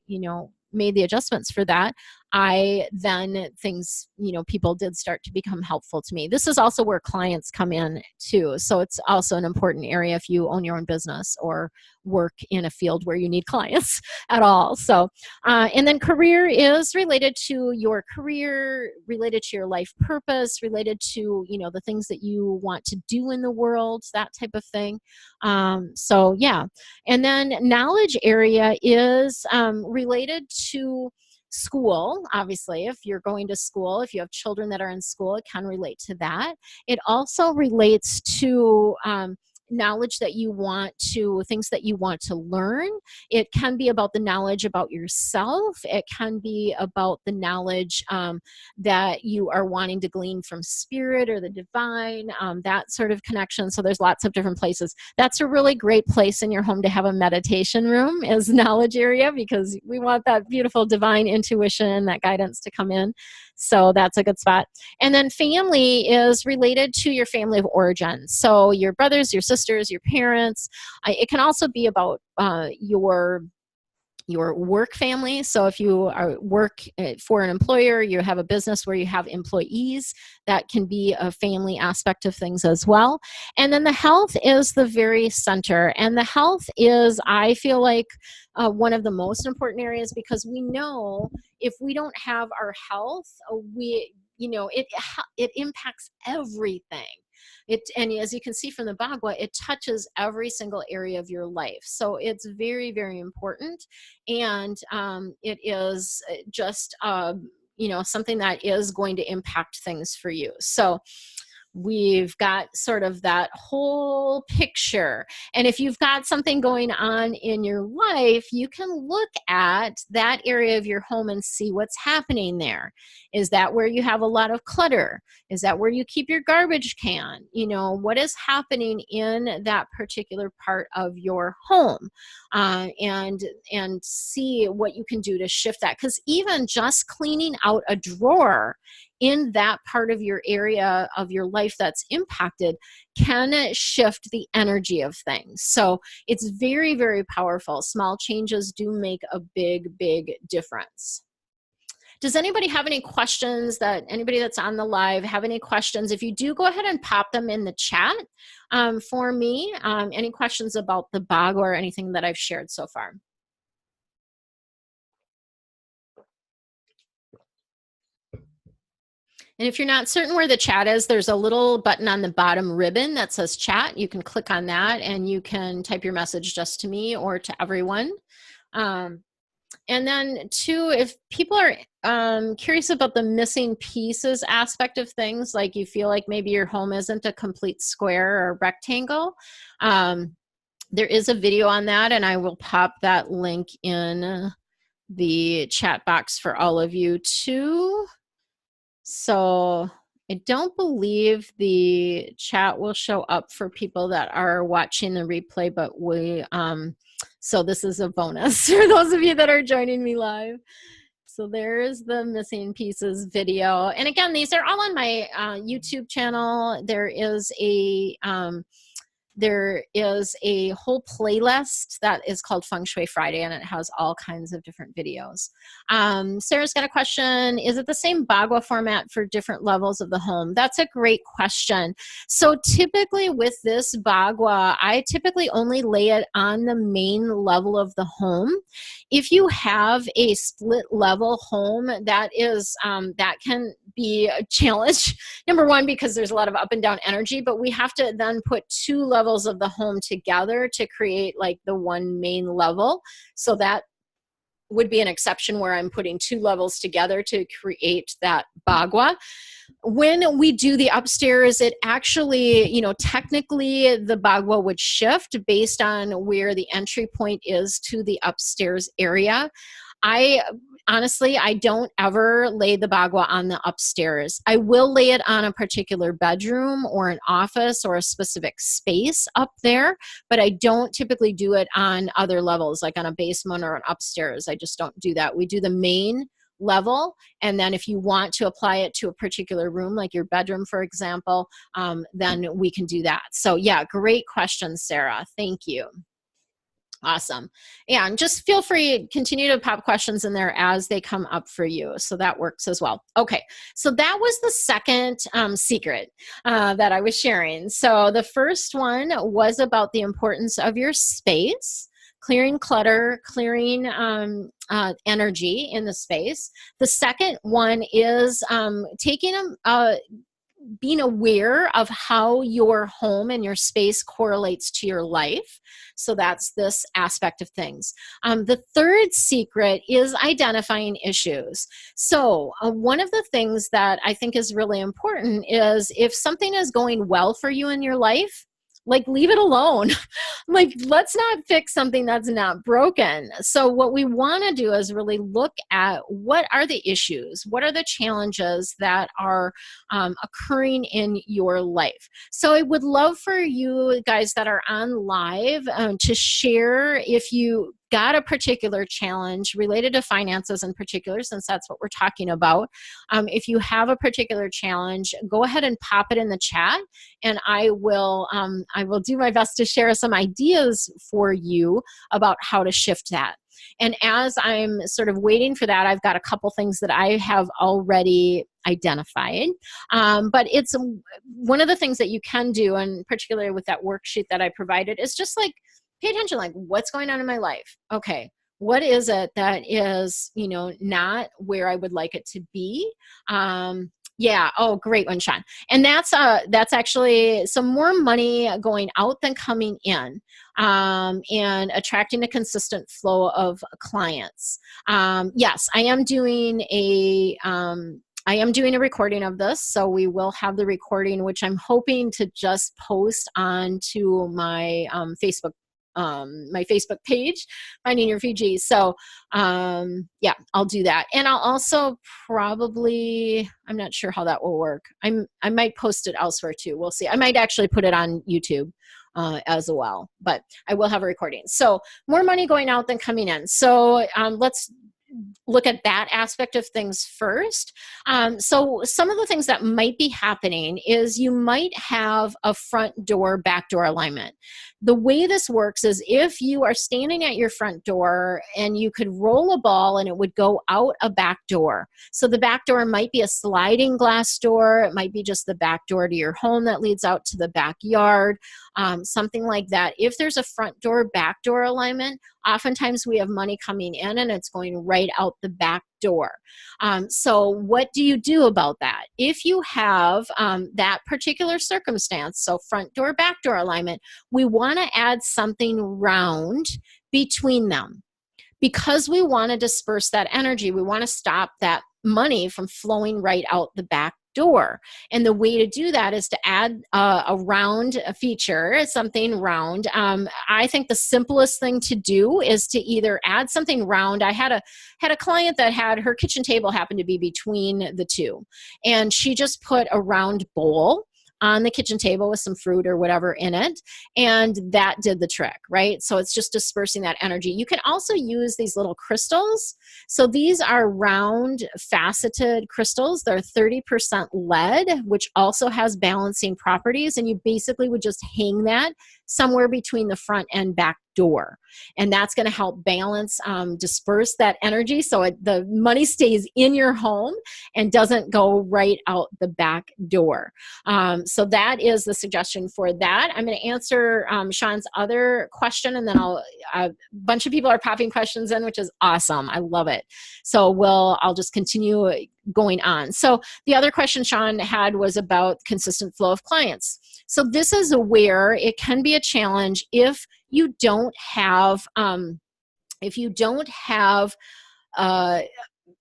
made the adjustments for that, things, people did start to become helpful to me. This is also where clients come in too. So it's also an important area if you own your own business or work in a field where you need clients at all. So, and then career is related to your career, related to your life purpose, related to, the things that you want to do in the world, that type of thing. So yeah. And then knowledge area is related to school. Obviously, if you're going to school, if you have children that are in school, it can relate to that. It also relates to knowledge that you want to, things that you want to learn. It can be about the knowledge about yourself. It can be about the knowledge that you are wanting to glean from spirit or the divine, that sort of connection. So there's lots of different places. That's a really great place in your home to have a meditation room, is knowledge area, because we want that beautiful divine intuition, that guidance to come in. So that's a good spot. And then family is related to your family of origin. So your brothers, your sisters, your parents. It can also be about your work family. So if you work for an employer, you have a business where you have employees, that can be a family aspect of things as well. And then the health is the very center. And the health is, I feel like, one of the most important areas, because we know if we don't have our health, it impacts everything. And as you can see from the Bagua, it touches every single area of your life. So it's very, very important. And it is just, something that is going to impact things for you. So we've got sort of that whole picture. And if you've got something going on in your life, you can look at that area of your home and see what's happening there. Is that where you have a lot of clutter? Is that where you keep your garbage can? What is happening in that particular part of your home? And see what you can do to shift that. Because even just cleaning out a drawer in that part of your area of your life that's impacted can shift the energy of things. So it's very, very powerful. Small changes do make a big, big difference. Does anybody have any questions? Anybody that's on the live have any questions? If you do, go ahead and pop them in the chat for me. Any questions about the Bagua or anything that I've shared so far? And if you're not certain where the chat is, there's a little button on the bottom ribbon that says chat. You can click on that and you can type your message just to me or to everyone. And then two, if people are curious about the missing pieces aspect of things, like you feel like maybe your home isn't a complete square or rectangle, there is a video on that, and I will pop that link in the chat box for all of you too. So I don't believe the chat will show up for people that are watching the replay, but so this is a bonus for those of you that are joining me live. So there's the missing pieces video. And again, these are all on my YouTube channel. There is a whole playlist that is called Feng Shui Friday, and it has all kinds of different videos. Sarah's got a question. Is it the same Bagua format for different levels of the home? That's a great question. So typically with this Bagua, I typically only lay it on the main level of the home. If you have a split level home, that can be a challenge. Number one, because there's a lot of up and down energy, but we have to then put two levels of the home together to create like the one main level. So that would be an exception where I'm putting two levels together to create that Bagua. When we do the upstairs, it actually, technically the Bagua would shift based on where the entry point is to the upstairs area. Honestly, I don't ever lay the Bagua on the upstairs. I will lay it on a particular bedroom or an office or a specific space up there, but I don't typically do it on other levels, like on a basement or an upstairs. I just don't do that. We do the main level, and then if you want to apply it to a particular room, like your bedroom, for example, then we can do that. So yeah, great question, Sarah. Thank you. Awesome. Yeah, and just feel free, continue to pop questions in there as they come up for you. So that works as well. Okay, so that was the second secret that I was sharing. So the first one was about the importance of your space, clearing clutter, clearing energy in the space. The second one is taking being aware of how your home and your space correlates to your life. So that's this aspect of things. The third secret is identifying issues. So one of the things that I think is really important is if something is going well for you in your life, like leave it alone. Like, let's not fix something that's not broken. So what we want to do is really look at what are the issues, what are the challenges that are occurring in your life. So I would love for you guys that are on live to share if you got a particular challenge related to finances in particular, since that's what we're talking about. If you have a particular challenge, go ahead and pop it in the chat, and I will do my best to share some ideas for you about how to shift that. And as I'm sort of waiting for that, I've got a couple things that I have already identified. But it's one of the things that you can do, and particularly with that worksheet that I provided, is just like pay attention, like what's going on in my life? Okay, what is it that is, not where I would like it to be? Yeah. Oh, great one, Sean. And that's actually some more money going out than coming in, and attracting a consistent flow of clients. Yes, I am doing a recording of this, so we will have the recording, which I'm hoping to just post onto my my Facebook page, Finding Your Fiji. So yeah, I'll do that. And I'll also probably, I'm not sure how that will work. I might post it elsewhere too. We'll see. I might actually put it on YouTube as well, but I will have a recording. So more money going out than coming in. So let's look at that aspect of things first. So some of the things that might be happening is you might have a front door, back door alignment. The way this works is if you are standing at your front door and you could roll a ball and it would go out a back door. So the back door might be a sliding glass door. It might be just the back door to your home that leads out to the backyard, something like that. If there's a front door, back door alignment, oftentimes we have money coming in and it's going right out the back door. So what do you do about that? If you have that particular circumstance, so front door, back door alignment, we want to add something round between them. Because we want to disperse that energy, we want to stop that money from flowing right out the back door. And the way to do that is to add a round feature, something round. I think the simplest thing to do is to either add something round. I had a client that had her kitchen table happened to be between the two, and she just put a round bowl on the kitchen table with some fruit or whatever in it, and that did the trick, right? So it's just dispersing that energy. You can also use these little crystals. So these are round faceted crystals. They're 30% lead, which also has balancing properties, and you basically would just hang that somewhere between the front and back door. And that's going to help balance, disperse that energy so the money stays in your home and doesn't go right out the back door. So that is the suggestion for that. I'm going to answer Sean's other question, and then a bunch of people are popping questions in, which is awesome. I love it. So I'll just continue going on. So the other question Sean had was about consistent flow of clients. So this is where it can be a challenge if you don't have,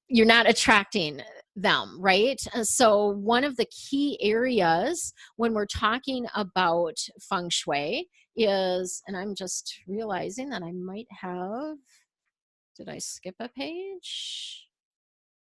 you're not attracting them, right? So one of the key areas when we're talking about Feng Shui is, and I'm just realizing that I might have, did I skip a page?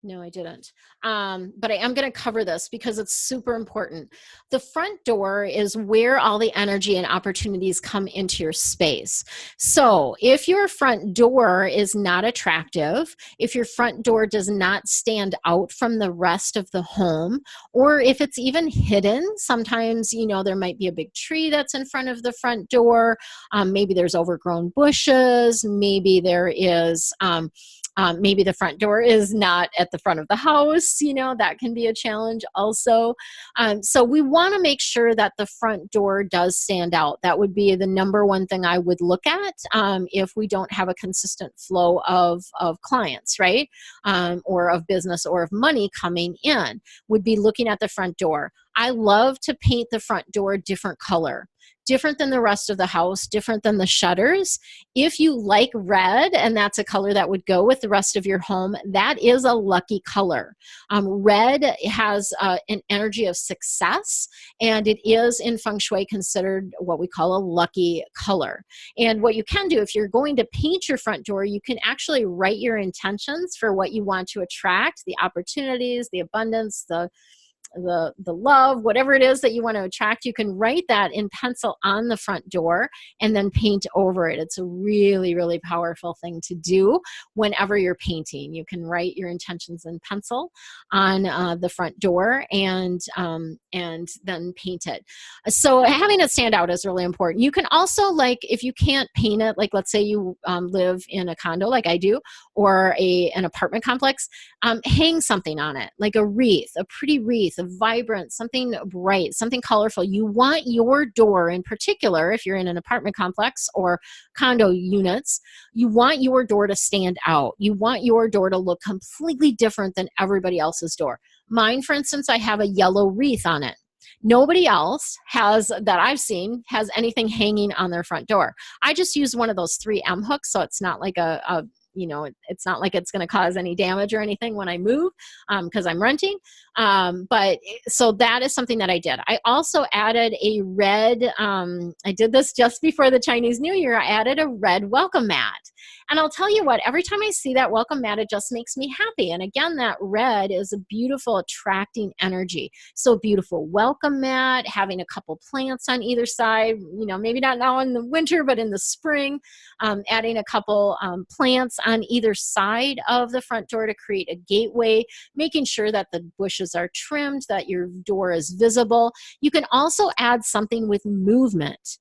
No, I didn't. But I am going to cover this because it's super important. The front door is where all the energy and opportunities come into your space. So if your front door is not attractive, if your front door does not stand out from the rest of the home, or if it's even hidden, sometimes, there might be a big tree that's in front of the front door. Maybe there's overgrown bushes. Maybe there is, maybe the front door is not at the front of the house, that can be a challenge also. So we want to make sure that the front door does stand out. That would be the number one thing I would look at if we don't have a consistent flow of clients, right? Or of business or of money coming in, would be looking at the front door. I love to paint the front door a different color. Different than the rest of the house, different than the shutters. If you like red, and that's a color that would go with the rest of your home, that is a lucky color. Red has an energy of success, and it is in Feng Shui considered what we call a lucky color. And what you can do, if you're going to paint your front door, you can actually write your intentions for what you want to attract, the opportunities, the abundance, the love, whatever it is that you want to attract. You can write that in pencil on the front door and then paint over it. It's a really, really powerful thing to do whenever you're painting. You can write your intentions in pencil on the front door and then paint it. So having it stand out is really important. You can also, like, if you can't paint it, like let's say you live in a condo like I do, or an apartment complex, hang something on it, like a wreath, a pretty wreath, a vibrant, something bright, something colorful. You want your door in particular, if you're in an apartment complex or condo units, you want your door to stand out. You want your door to look completely different than everybody else's door. Mine, for instance, I have a yellow wreath on it. Nobody else has, that I've seen, has anything hanging on their front door. I just use one of those 3M hooks, so it's not like it's not like it's going to cause any damage or anything when I move, because I'm renting. But so that is something that I did. I also added a red, I did this just before the Chinese New Year. I added a red welcome mat. And I'll tell you what, every time I see that welcome mat, it just makes me happy. And again, that red is a beautiful attracting energy. So beautiful welcome mat, having a couple plants on either side, maybe not now in the winter, but in the spring, adding a couple plants on either side of the front door to create a gateway, making sure that the bushes are trimmed, that your door is visible. You can also add something with movement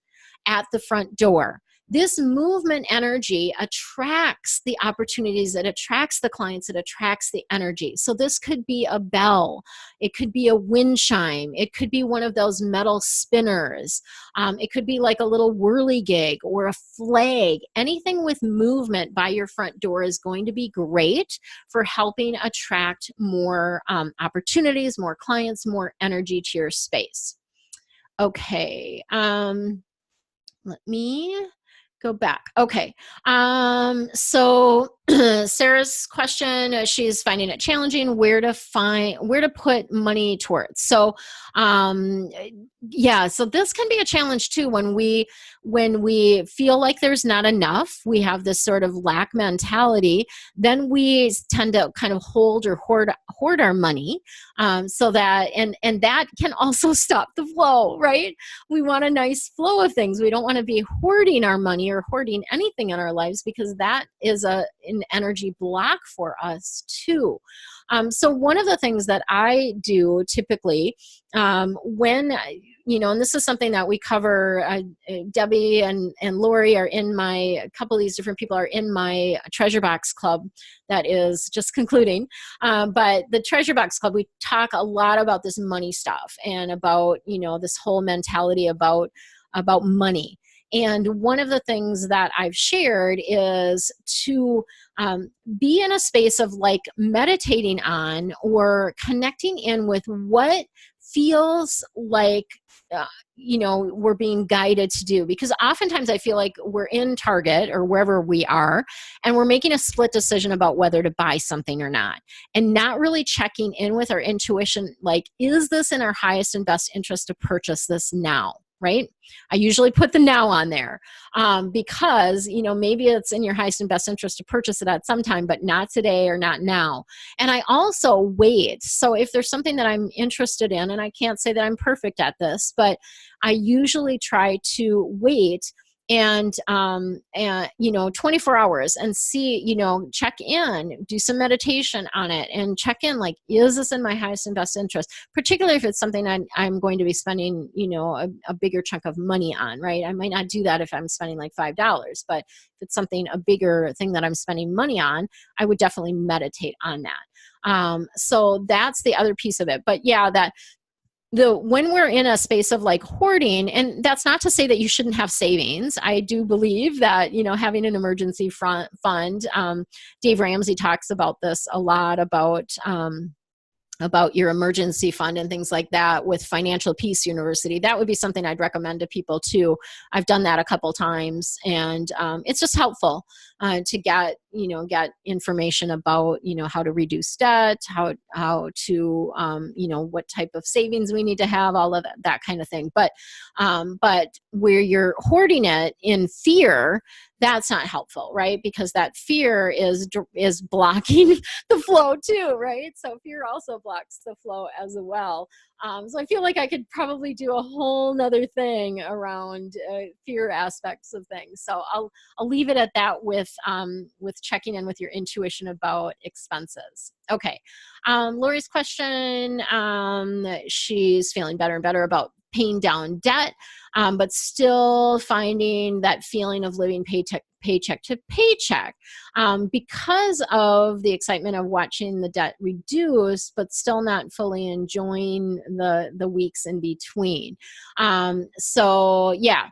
at the front door. This movement energy attracts the opportunities, it attracts the clients, it attracts the energy. So this could be a bell, it could be a wind chime, it could be one of those metal spinners, it could be like a little whirligig or a flag. Anything with movement by your front door is going to be great for helping attract more opportunities, more clients, more energy to your space. Okay, let me go back. Okay. So Sarah's question, she's finding it challenging where to put money towards. So, yeah, so this can be a challenge too when we feel like there's not enough, we have this sort of lack mentality, then we tend to kind of hold or hoard our money, so that, and that can also stop the flow, right? We want a nice flow of things. We don't want to be hoarding our money or hoarding anything in our lives, because that is an energy block for us too. So one of the things that I do typically when, and this is something that we cover, Debbie and Lori are in a couple of these different people are in my Treasure Box Club that is just concluding. But the Treasure Box Club, we talk a lot about this money stuff and about, this whole mentality about money. And one of the things that I've shared is to be in a space of like meditating on or connecting in with what feels like, we're being guided to do. Because oftentimes I feel like we're in Target or wherever we are, and we're making a split decision about whether to buy something or not, and not really checking in with our intuition. Like, is this in our highest and best interest to purchase this now? right? I usually put the now on there because, maybe it's in your highest and best interest to purchase it at some time, but not today or not now. And I also wait. So if there's something that I'm interested in, and I can't say that I'm perfect at this, but I usually try to wait and 24 hours and see, check in, do some meditation on it and check in, like, is this in my highest and best interest, particularly if it's something I'm going to be spending, a bigger chunk of money on, right? I might not do that if I'm spending like $5, but if it's something, a bigger thing that I'm spending money on, I would definitely meditate on that. So that's the other piece of it. But yeah, when we're in a space of like hoarding, and that's not to say that you shouldn't have savings. I do believe that, having an emergency fund, Dave Ramsey talks about this a lot, about your emergency fund and things like that with Financial Peace University. That would be something I'd recommend to people too. I've done that a couple times, and it's just helpful to get information about, how to reduce debt, how to, what type of savings we need to have, all of that kind of thing. But where you're hoarding it in fear, that's not helpful, right? Because that fear is blocking the flow too, right? So fear also blocks the flow as well. So I feel like I could probably do a whole nother thing around fear aspects of things. So I'll leave it at that with checking in with your intuition about expenses. Okay. Lori's question, she's feeling better and better about paying down debt, but still finding that feeling of living paycheck to paycheck because of the excitement of watching the debt reduce, but still not fully enjoying the weeks in between. So yeah.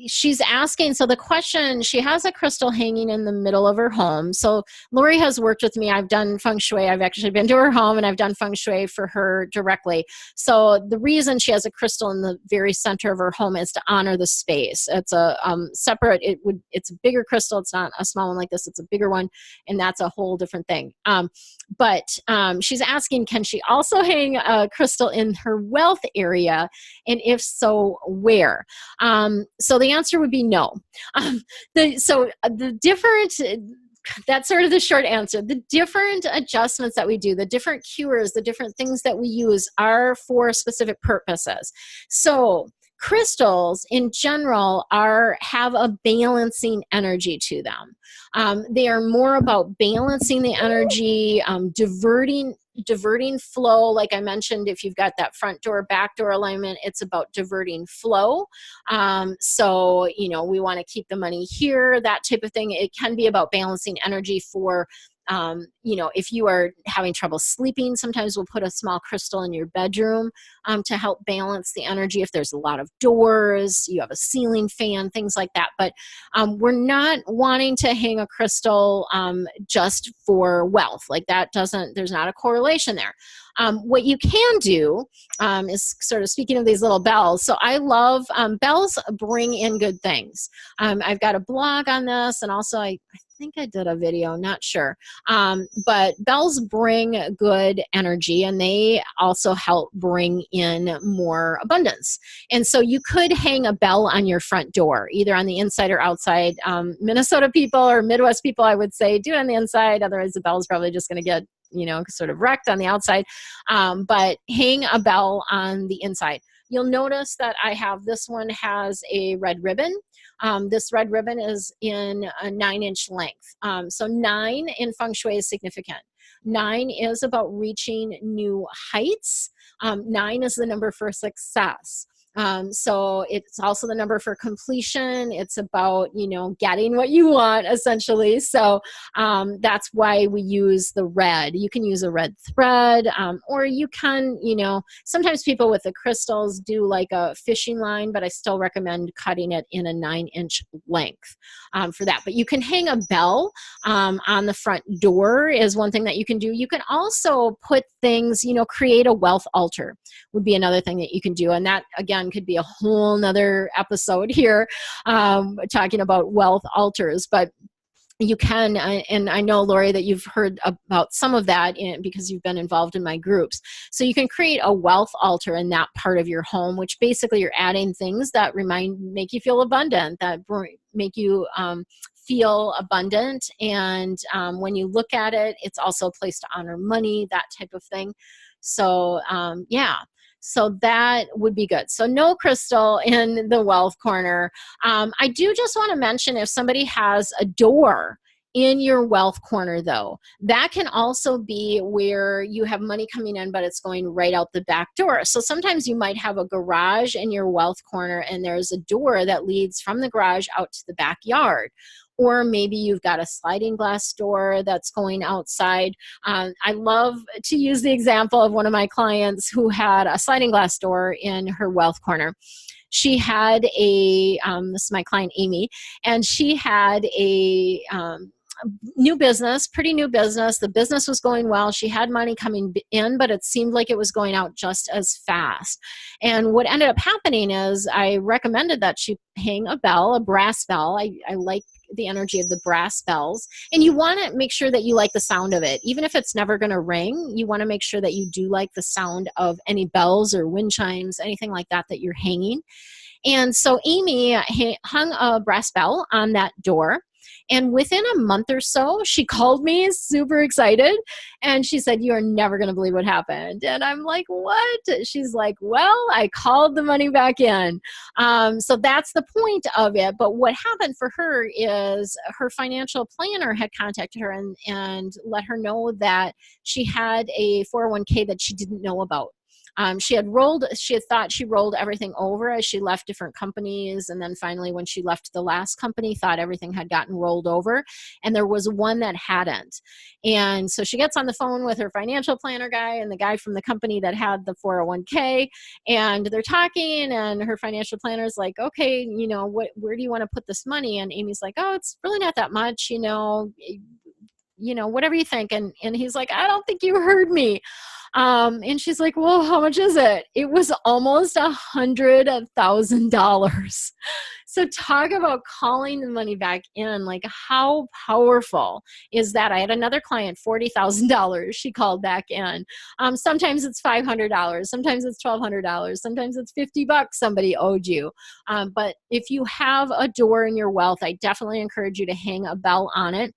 She's asking, so the question, she has a crystal hanging in the middle of her home. So Lori has worked with me. I've done Feng Shui. I've actually been to her home and I've done Feng Shui for her directly. So the reason she has a crystal in the very center of her home is to honor the space. It's a separate, it's a bigger crystal. It's not a small one like this. It's a bigger one. And that's a whole different thing. But she's asking, can she also hang a crystal in her wealth area? And if so, where? So the answer would be no. That's sort of the short answer. The different adjustments that we do, the different cures, the different things that we use are for specific purposes. So crystals in general have a balancing energy to them. They are more about balancing the energy, diverting flow. Like I mentioned, if you've got that front door, back door alignment, it's about diverting flow. So, we want to keep the money here, that type of thing. It can be about balancing energy for, if you are having trouble sleeping, sometimes we'll put a small crystal in your bedroom to help balance the energy. If there's a lot of doors, you have a ceiling fan, things like that. But we're not wanting to hang a crystal just for wealth. Like there's not a correlation there. What you can do is sort of speaking of these little bells. So I love bells bring in good things. I've got a blog on this, and also I think I did a video, not sure. But bells bring good energy, and they also help bring in more abundance. And so you could hang a bell on your front door, either on the inside or outside. Minnesota people or Midwest people, I would say, do it on the inside. Otherwise, the bell is probably just going to get sort of wrecked on the outside. But hang a bell on the inside. You'll notice that this one has a red ribbon. This red ribbon is in a 9-inch length. So 9 in Feng Shui is significant. 9 is about reaching new heights. 9 is the number for success. So it's also the number for completion. It's about, getting what you want, essentially. So that's why we use the red. You can use a red thread, or you can, sometimes people with the crystals do like a fishing line, but I still recommend cutting it in a 9-inch length for that. But you can hang a bell on the front door is one thing that you can do. You can also put things, create a wealth altar would be another thing that you can do. And that, again, could be a whole nother episode here talking about wealth altars. But you can, and I know, Lori, that you've heard about some of that because you've been involved in my groups. So you can create a wealth altar in that part of your home, which basically you're adding things that make you feel abundant, that make you feel abundant. And when you look at it, it's also a place to honor money, that type of thing. So yeah. So that would be good. So no crystal in the wealth corner. I do just want to mention, if somebody has a door in your wealth corner, though, that can also be where you have money coming in, but it's going right out the back door. So sometimes you might have a garage in your wealth corner, and there's a door that leads from the garage out to the backyard. Or maybe you've got a sliding glass door that's going outside. I love to use the example of one of my clients who had a sliding glass door in her wealth corner. She had this is my client Amy, and she had a new business, pretty new business. The business was going well. She had money coming in, but it seemed like it was going out just as fast. And what ended up happening is I recommended that she hang a bell, a brass bell. I like the energy of the brass bells. And you want to make sure that you like the sound of it. Even if it's never going to ring, you want to make sure that you do like the sound of any bells or wind chimes, anything like that that you're hanging. And so Amy hung a brass bell on that door. And within a month or so, she called me super excited. And she said, "You are never going to believe what happened." And I'm like, "What?" She's like, "Well, I called the money back in." So that's the point of it. But what happened for her is her financial planner had contacted her and let her know that she had a 401k that she didn't know about. She had thought she rolled everything over as she left different companies. And then finally, when she left the last company, thought everything had gotten rolled over. And there was one that hadn't. And so she gets on the phone with her financial planner guy and the guy from the company that had the 401k. And they're talking, and her financial planner is like, "Okay, where do you want to put this money?" And Amy's like, "Oh, it's really not that much, whatever you think." And he's like, "I don't think you heard me." And she's like, "Well, how much is it?" It was almost $100,000. So talk about calling the money back in. Like, how powerful is that? I had another client, $40,000. She called back in. Sometimes it's $500. Sometimes it's $1,200. Sometimes it's $50 somebody owed you. But if you have a door in your wealth, I definitely encourage you to hang a bell on it.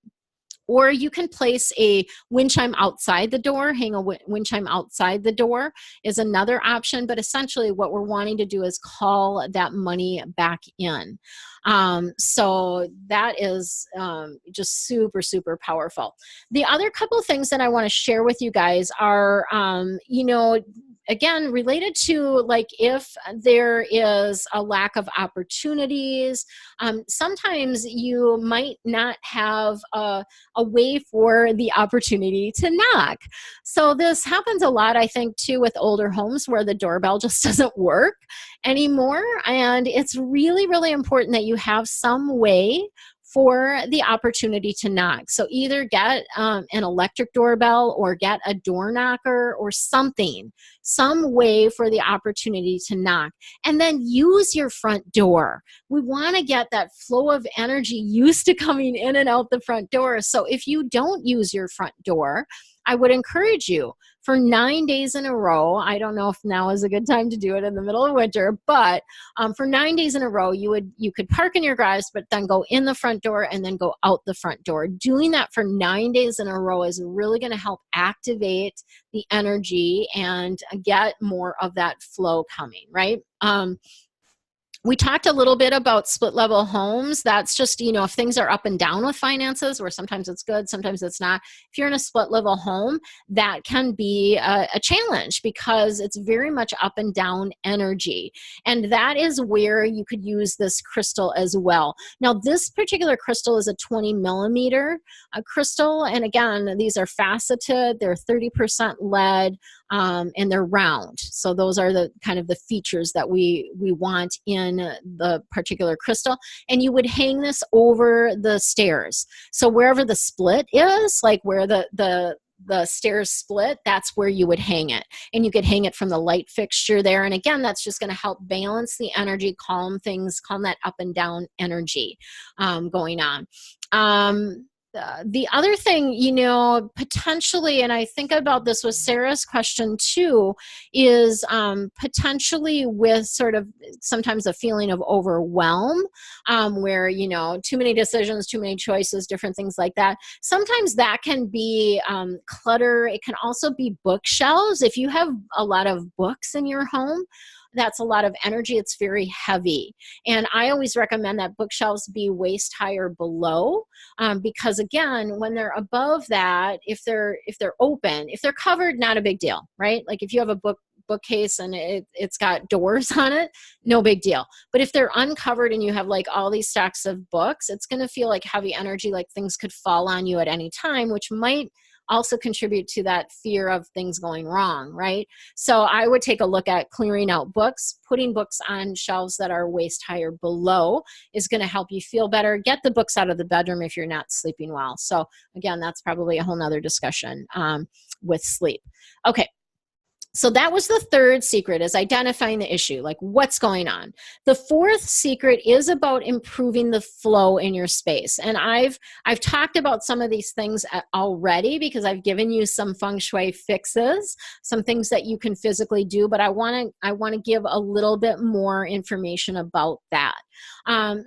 Or you can place a wind chime outside the door. Hang a wind chime outside the door is another option. But essentially what we're wanting to do is call that money back in. So that is just super, super powerful. The other couple of things that I want to share with you guys are, again, related to like if there is a lack of opportunities, sometimes you might not have a way for the opportunity to knock. So this happens a lot, I think, too, with older homes where the doorbell just doesn't work anymore. And it's really, really important that you have some way for the opportunity to knock. So either get an electric doorbell or get a door knocker or something, some way for the opportunity to knock. And then use your front door. We want to get that flow of energy used to coming in and out the front door. So if you don't use your front door, I would encourage you for 9 days in a row. I don't know if now is a good time to do it in the middle of winter, but for 9 days in a row, you could park in your garage, but then go in the front door and then go out the front door. Doing that for 9 days in a row is really going to help activate the energy and get more of that flow coming, right? We talked a little bit about split level homes. That's just, if things are up and down with finances, where sometimes it's good, sometimes it's not. If you're in a split level home, that can be a challenge because it's very much up and down energy. And that is where you could use this crystal as well. Now, this particular crystal is a 20 millimeter crystal. And again, these are faceted. They're 30% lead. And they're round. So those are the kind of the features that we want in the particular crystal. And you would hang this over the stairs. So wherever the split is, like where the stairs split, that's where you would hang it. And you could hang it from the light fixture there. And again, that's just going to help balance the energy, calm that up and down energy going on. The other thing, potentially, and I think about this with Sarah's question too, is potentially with sort of sometimes a feeling of overwhelm, where, too many decisions, too many choices, different things like that. Sometimes that can be clutter. It can also be bookshelves. If you have a lot of books in your home, that's a lot of energy. It's very heavy. And I always recommend that bookshelves be waist high or below, because again, when they're above that, if they're open, if they're covered, not a big deal, right? Like if you have a bookcase and it's got doors on it, no big deal. But if they're uncovered and you have like all these stacks of books, it's going to feel like heavy energy, like things could fall on you at any time, which might also contribute to that fear of things going wrong, right? So I would take a look at clearing out books. Putting books on shelves that are waist high or below is going to help you feel better. Get the books out of the bedroom if you're not sleeping well. So again, that's probably a whole nother discussion with sleep. Okay. So that was the third secret, is identifying the issue, like what's going on. The fourth secret is about improving the flow in your space. And I've talked about some of these things already, because I've given you some feng shui fixes, some things that you can physically do, but I want to give a little bit more information about that.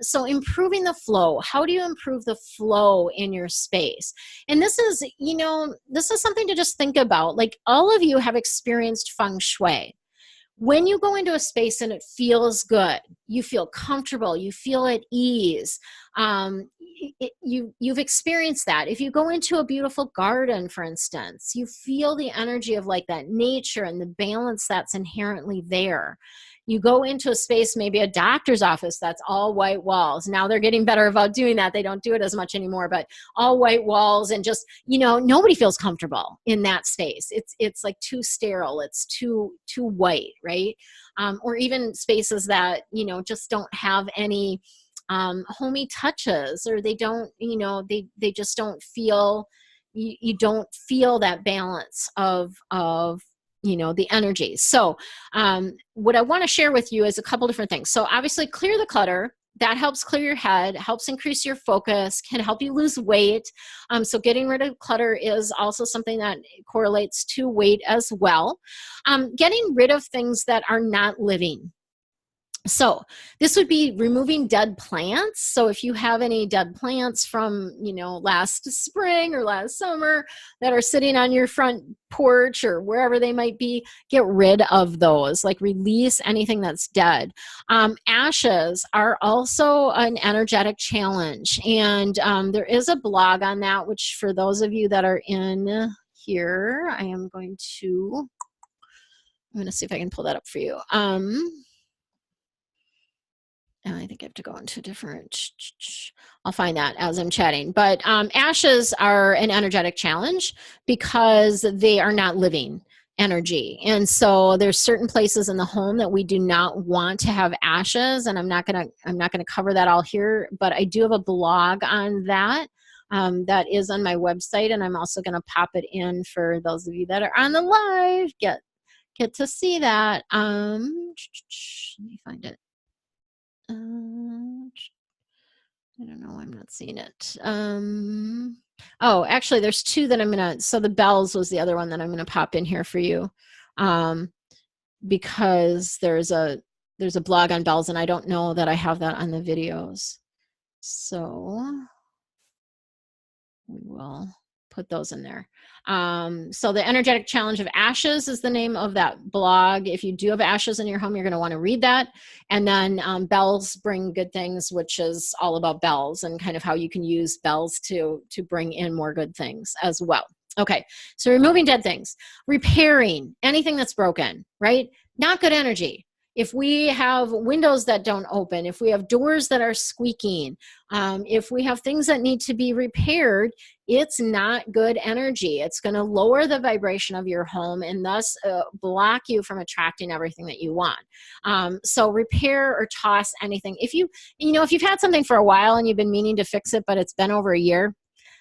So improving the flow. How do you improve the flow in your space? And this is something to just think about. Like, all of you have experienced feng shui. When you go into a space and it feels good, you feel comfortable, you feel at ease, you've experienced that. If you go into a beautiful garden, for instance, you feel the energy of like that nature and the balance that's inherently there. You go into a space, maybe a doctor's office, that's all white walls. Now they're getting better about doing that. They don't do it as much anymore, but all white walls, and just, nobody feels comfortable in that space. It's like too sterile. It's too white, right? Or even spaces that, just don't have any homey touches, or they don't, they just don't feel, you don't feel that balance of the energy. So what I want to share with you is a couple different things. So obviously, clear the clutter. That helps clear your head, helps increase your focus, can help you lose weight. So getting rid of clutter is also something that correlates to weight as well. Getting rid of things that are not living. So this would be removing dead plants. So if you have any dead plants from, last spring or last summer that are sitting on your front porch or wherever they might be, get rid of those, like release anything that's dead. Ashes are also an energetic challenge. And there is a blog on that, which for those of you that are in here, I'm going to see if I can pull that up for you. And I think I have to go into a different, I'll find that as I'm chatting. But ashes are an energetic challenge because they are not living energy. And so there's certain places in the home that we do not want to have ashes. And I'm not gonna cover that all here, but I do have a blog on that. That is on my website, and I'm also gonna pop it in for those of you that are on the live, get to see that. Let me find it. I don't know. I'm not seeing it. Oh, actually, there's two that so the bells was the other one that I'm gonna pop in here for you, because there's a blog on bells, and I don't know that I have that on the videos. So we will put those in there. So the energetic challenge of ashes is the name of that blog. If you do have ashes in your home, you're going to want to read that. And then bells bring good things, which is all about bells and kind of how you can use bells to bring in more good things as well. Okay, so removing dead things, repairing anything that's broken, right? Not good energy. If we have windows that don't open, if we have doors that are squeaking, if we have things that need to be repaired, it's not good energy. It's going to lower the vibration of your home and thus block you from attracting everything that you want. So repair or toss anything. If you've had something for a while and you've been meaning to fix it, but it's been over a year,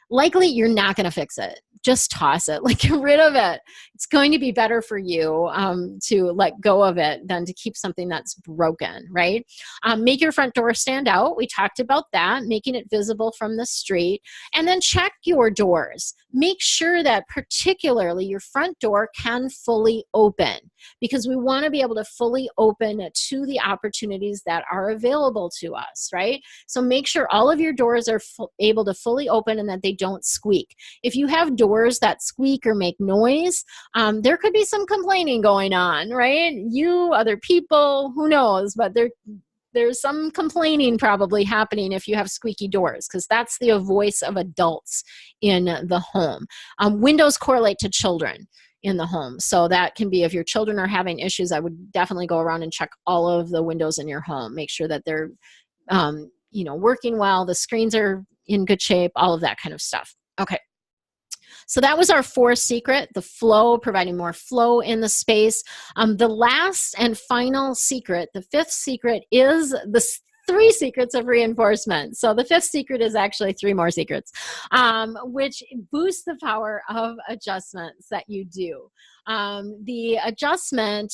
likely you're not going to fix it, just toss it, like get rid of it. It's going to be better for you to let go of it than to keep something that's broken, right? Make your front door stand out. We talked about that, making it visible from the street. And then check your doors. Make sure that particularly your front door can fully open, because we want to be able to fully open to the opportunities that are available to us, right? So make sure all of your doors are able to fully open and that they don't squeak. If you have doors that squeak or make noise, there could be some complaining going on, right? You, other people, who knows, but there's some complaining probably happening if you have squeaky doors, because that's the voice of adults in the home. Windows correlate to children in the home. So that can be, if your children are having issues, I would definitely go around and check all of the windows in your home. Make sure that they're working well, the screens are in good shape, all of that kind of stuff. Okay. So that was our fourth secret, the flow, providing more flow in the space. The last and final secret, the fifth secret, is the 3 secrets of reinforcement. So the 5th secret is actually 3 more secrets, which boost the power of adjustments that you do. The adjustment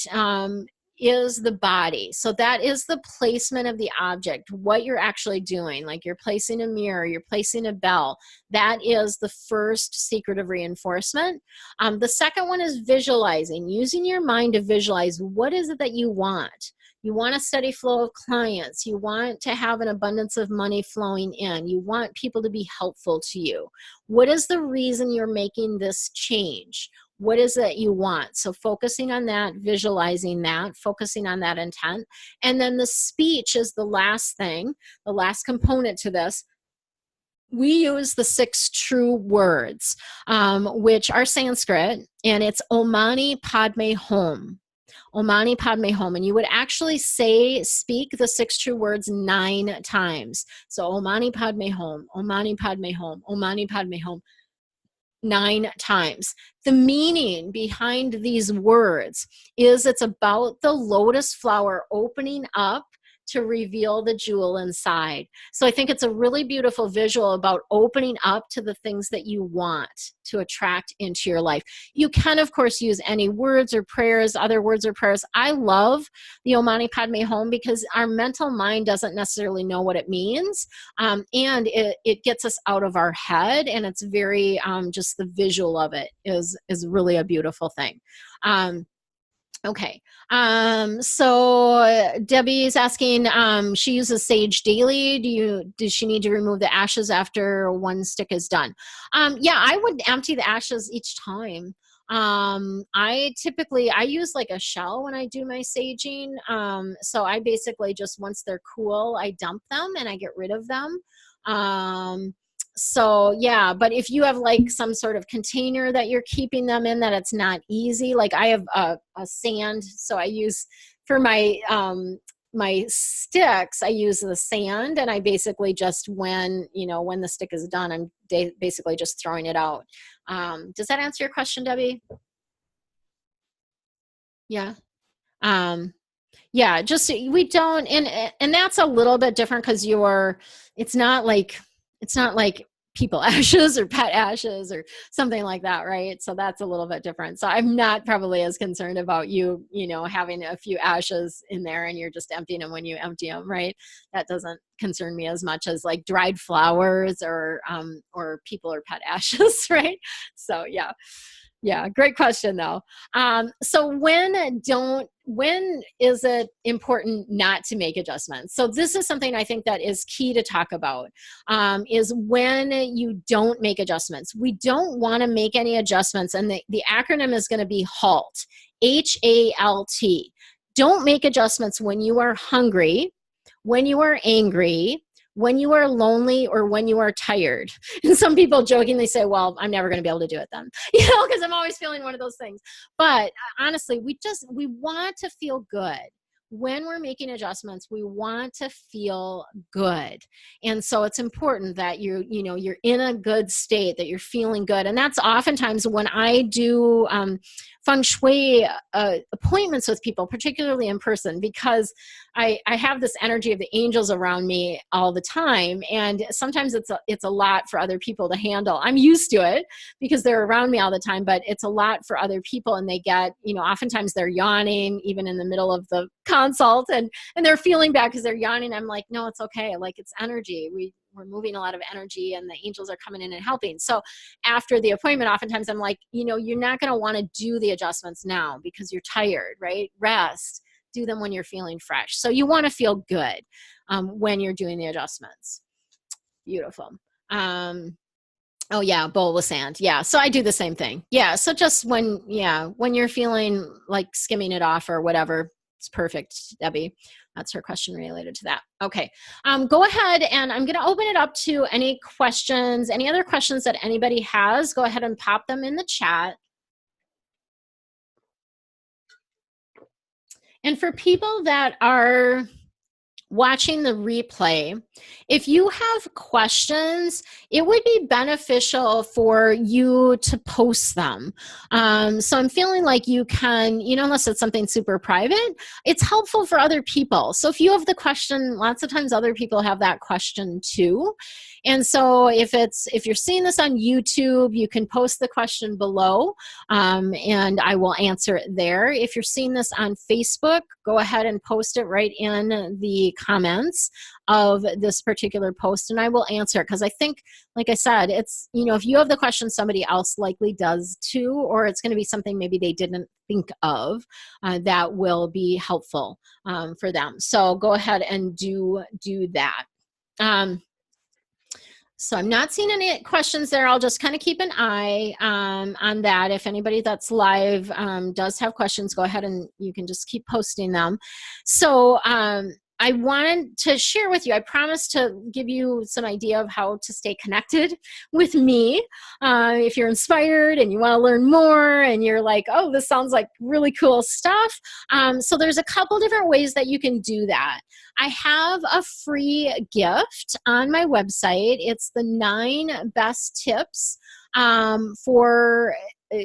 is the body. So that is the placement of the object, what you're actually doing. Like you're placing a mirror, you're placing a bell. That is the first secret of reinforcement. The second one is visualizing, using your mind to visualize what is it that you want. You want a steady flow of clients. You want to have an abundance of money flowing in. You want people to be helpful to you. What is the reason you're making this change? What is it you want? So focusing on that, visualizing that, focusing on that intent. And then the speech is the last thing, the last component to this. We use the 6 true words, which are Sanskrit, and it's Om Mani Padme Hum. Om Mani Padme Hum. And you would actually speak the 6 true words 9 times. So Om Mani Padme Hum, Om Mani Padme Hum, Om Mani Padme Hum. 9 times. The meaning behind these words is it's about the lotus flower opening up to reveal the jewel inside. So I think it's a really beautiful visual about opening up to the things that you want to attract into your life. You can, of course, use any words or prayers, other words or prayers. I love the Om Mani Padme Hum because our mental mind doesn't necessarily know what it means. And it gets us out of our head, and it's very, just the visual of it is really a beautiful thing. Okay. So Debbie's asking, she uses sage daily. Does she need to remove the ashes after one stick is done? Yeah, I would empty the ashes each time. I use like a shell when I do my saging. So I basically just, once they're cool, I dump them and I get rid of them. So yeah, but if you have like some sort of container that you're keeping them in that it's not easy, like I have a sand, so I use for my my sticks, I use the sand, and I basically just, when the stick is done, I'm basically just throwing it out. Does that answer your question, Debbie? Yeah. Yeah, just we don't, and that's a little bit different because it's not like people ashes or pet ashes or something like that, right? So that's a little bit different. So I'm not probably as concerned about you having a few ashes in there and you're just emptying them when you empty them, right? That doesn't concern me as much as like dried flowers or people or pet ashes, right? So yeah. Yeah, great question though. So when is it important not to make adjustments? So this is something I think that is key to talk about, is when you don't make adjustments. We don't want to make any adjustments, and the acronym is going to be HALT, HALT. Don't make adjustments when you are hungry, when you are angry, when you are lonely, or when you are tired. And some people jokingly say, well, I'm never going to be able to do it then, because I'm always feeling one of those things. But honestly, we want to feel good. When we're making adjustments, we want to feel good. And so it's important that you're in a good state, that you're feeling good. And that's oftentimes when I do Feng Shui appointments with people, particularly in person, because I have this energy of the angels around me all the time. And sometimes it's a lot for other people to handle. I'm used to it because they're around me all the time, but it's a lot for other people. And they get, oftentimes they're yawning even in the middle of the consult, and they're feeling bad because they're yawning. I'm like, no, it's okay. Like, it's energy. We're moving a lot of energy and the angels are coming in and helping. So after the appointment, oftentimes I'm like, you're not going to want to do the adjustments now because you're tired, right? Rest. Do them when you're feeling fresh. So you want to feel good when you're doing the adjustments. Beautiful. Oh yeah, bowl with sand. Yeah, so I do the same thing. Yeah, so just when you're feeling like skimming it off or whatever, it's perfect, Debbie. That's her question related to that. Okay, go ahead, and I'm going to open it up to any questions, any other questions that anybody has. Go ahead and pop them in the chat. And for people that are watching the replay, if you have questions, it would be beneficial for you to post them. So I'm feeling like you can, unless it's something super private, it's helpful for other people. So if you have the question, lots of times other people have that question too. And so if you're seeing this on YouTube, you can post the question below, and I will answer it there. If you're seeing this on Facebook, go ahead and post it right in the comments of this particular post, and I will answer it, because I think, like I said, it's, if you have the question, somebody else likely does too, or it's going to be something maybe they didn't think of that will be helpful for them. So go ahead and do that. So I'm not seeing any questions there. I'll just kind of keep an eye on that. If anybody that's live does have questions, go ahead and you can just keep posting them. So I wanted to share with you, I promised to give you some idea of how to stay connected with me. If you're inspired and you want to learn more and you're like, oh, this sounds like really cool stuff. So there's a couple different ways that you can do that. I have a free gift on my website. It's the 9 best tips for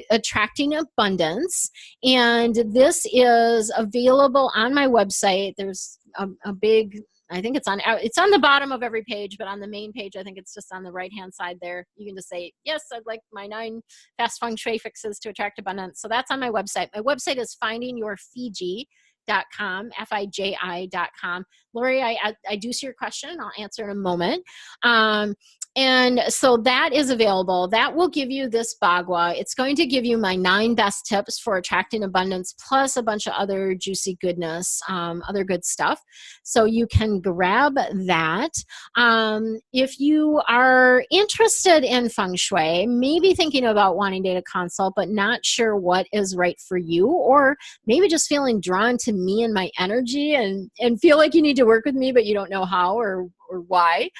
attracting abundance. And this is available on my website. There's a big, I think it's on the bottom of every page, but on the main page, I think it's just on the right-hand side there. You can just say, yes, I'd like my 9 fast feng shui fixes to attract abundance. So that's on my website. My website is findingyourfiji.com, FIJI.com. Lori, I do see your question. I'll answer in a moment. And so that is available. That will give you this bagua. It's going to give you my 9 best tips for attracting abundance, plus a bunch of other juicy goodness, other good stuff. So you can grab that. If you are interested in feng shui, maybe thinking about wanting data consult, but not sure what is right for you, or maybe just feeling drawn to me and my energy and feel like you need to work with me, but you don't know how or why,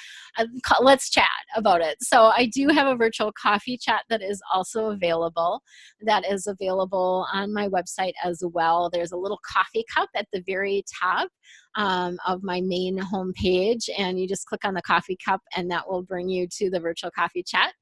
let's chat about it. So I do have a virtual coffee chat that is also available. That is available on my website as well. There's a little coffee cup at the very top of my main homepage, and you just click on the coffee cup and that will bring you to the virtual coffee chat.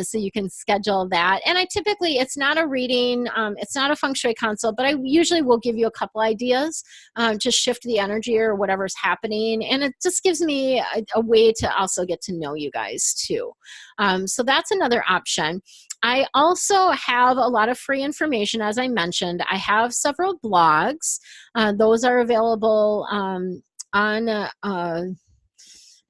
So you can schedule that. And I typically, it's not a reading, it's not a feng shui consult, but I usually will give you a couple ideas to shift the energy or whatever's happening. And it just gives me a way to also get to know you guys too. So that's another option. I also have a lot of free information, as I mentioned. I have several blogs. Those are available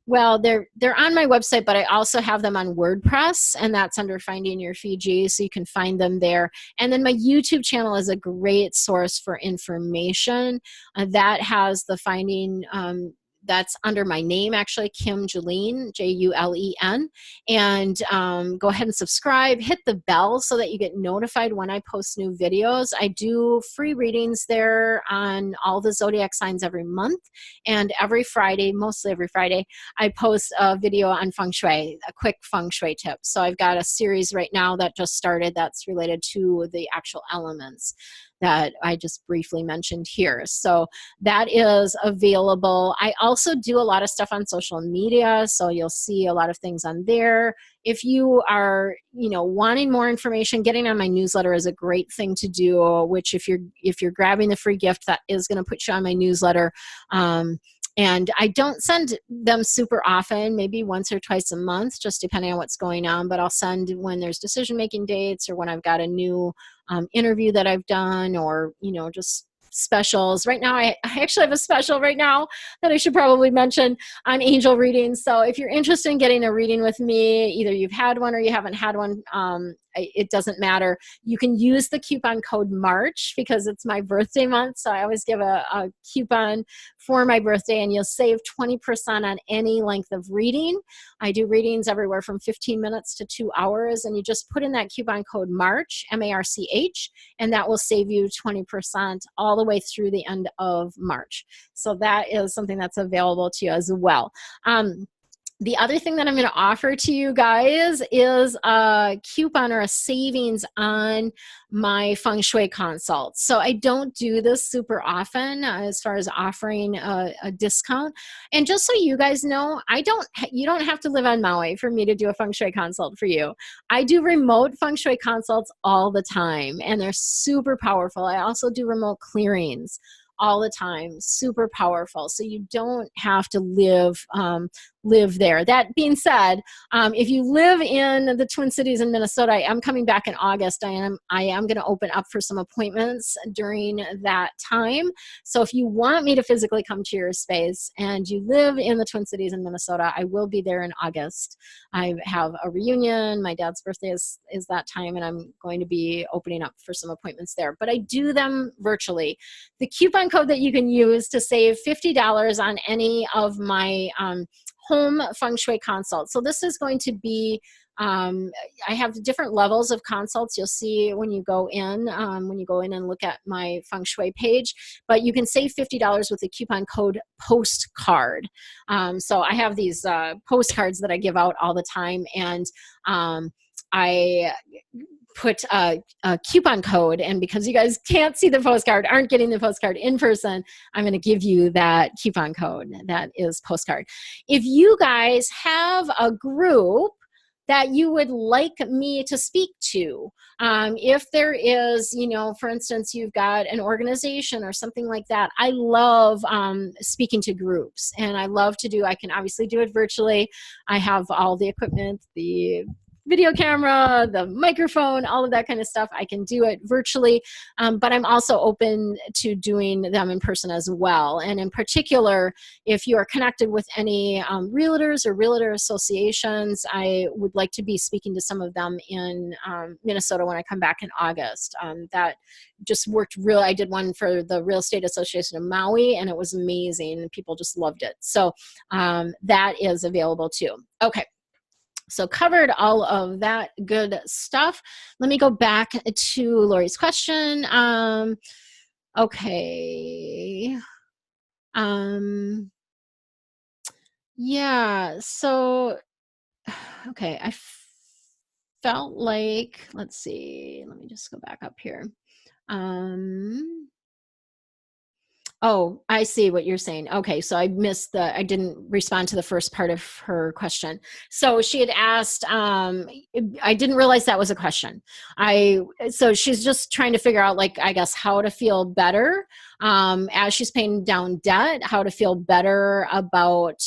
well, they're on my website, but I also have them on WordPress, and that's under Finding Your Fiji, so you can find them there. And then my YouTube channel is a great source for information. That has the Finding, that's under my name, actually, Kim Julen, Julen. And go ahead and subscribe, hit the bell so that you get notified when I post new videos. I do free readings there on all the zodiac signs every month. And every Friday, mostly every Friday, I post a video on feng shui, a quick feng shui tip. So I've got a series right now that just started that's related to the actual elements. that I just briefly mentioned here. So that is available. I also do a lot of stuff on social media, so you'll see a lot of things on there. If you are, wanting more information, getting on my newsletter is a great thing to do, which if you're grabbing the free gift, that is going to put you on my newsletter. And I don't send them super often, maybe once or twice a month, just depending on what's going on. But I'll send when there's decision-making dates, or when I've got a new interview that I've done, or, just specials. Right now, I actually have a special right now that I should probably mention on angel readings. So if you're interested in getting a reading with me, either you've had one or you haven't had one, it doesn't matter. You can use the coupon code March because it's my birthday month. So I always give a coupon for my birthday, and you'll save 20% on any length of reading. I do readings everywhere from 15 minutes to 2 hours, and you just put in that coupon code March, MARCH, and that will save you 20% all the way through the end of March. So that is something that's available to you as well. The other thing that I'm going to offer to you guys is a coupon or a savings on my Feng Shui consult. So I don't do this super often as far as offering a discount. And just so you guys know, you don't have to live on Maui for me to do a Feng Shui consult for you. I do remote Feng Shui consults all the time, and they're super powerful. I also do remote clearings all the time, super powerful. So you don't have to live there. That being said, if you live in the Twin Cities in Minnesota, I am coming back in August. I am going to open up for some appointments during that time. So if you want me to physically come to your space and you live in the Twin Cities in Minnesota, I will be there in August. I have a reunion. My dad's birthday is that time, and I'm going to be opening up for some appointments there. But I do them virtually. The coupon code that you can use to save $50 on any of my home Feng Shui consults. So this is going to be, I have different levels of consults. You'll see when you go in and look at my Feng Shui page, but you can save $50 with the coupon code postcard. So I have these postcards that I give out all the time, and I put a coupon code, and because you guys can't see the postcard, aren't getting the postcard in person, I'm going to give you that coupon code. That is postcard. If you guys have a group that you would like me to speak to, if there is, for instance, you've got an organization or something like that, I love speaking to groups, and I can obviously do it virtually. I have all the equipment, the video camera, the microphone, all of that kind of stuff. I can do it virtually, but I'm also open to doing them in person as well. And in particular, if you are connected with any realtors or realtor associations, I would like to be speaking to some of them in Minnesota when I come back in August. That just worked I did one for the Real Estate Association of Maui, and it was amazing. People just loved it. So that is available too. Okay. So covered all of that good stuff. Let me go back to Lori's question. Okay. Yeah, so, okay, I felt like, let's see, let me just go back up here. Oh, I see what you're saying. Okay, so I didn't respond to the first part of her question. So she had asked, I didn't realize that was a question. So she's just trying to figure out, like, I guess, how to feel better as she's paying down debt, how to feel better about,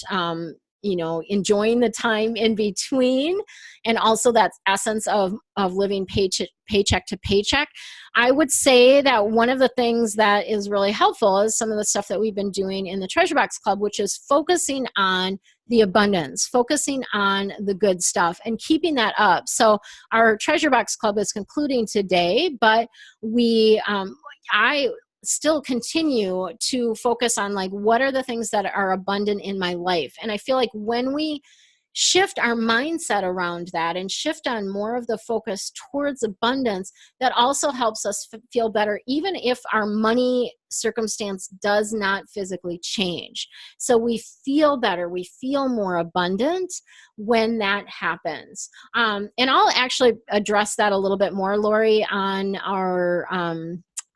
enjoying the time in between, and also that essence of living paycheck to paycheck. I would say that one of the things that is really helpful is some of the stuff that we've been doing in the Treasure Box Club, which is focusing on the abundance, focusing on the good stuff, and keeping that up. So our Treasure Box Club is concluding today, but I still continue to focus on, like, what are the things that are abundant in my life. And I feel like when we shift our mindset around that and shift on more of the focus towards abundance, that also helps us feel better, even if our money circumstance does not physically change. So we feel better, we feel more abundant when that happens. And I'll actually address that a little bit more, Lori, on our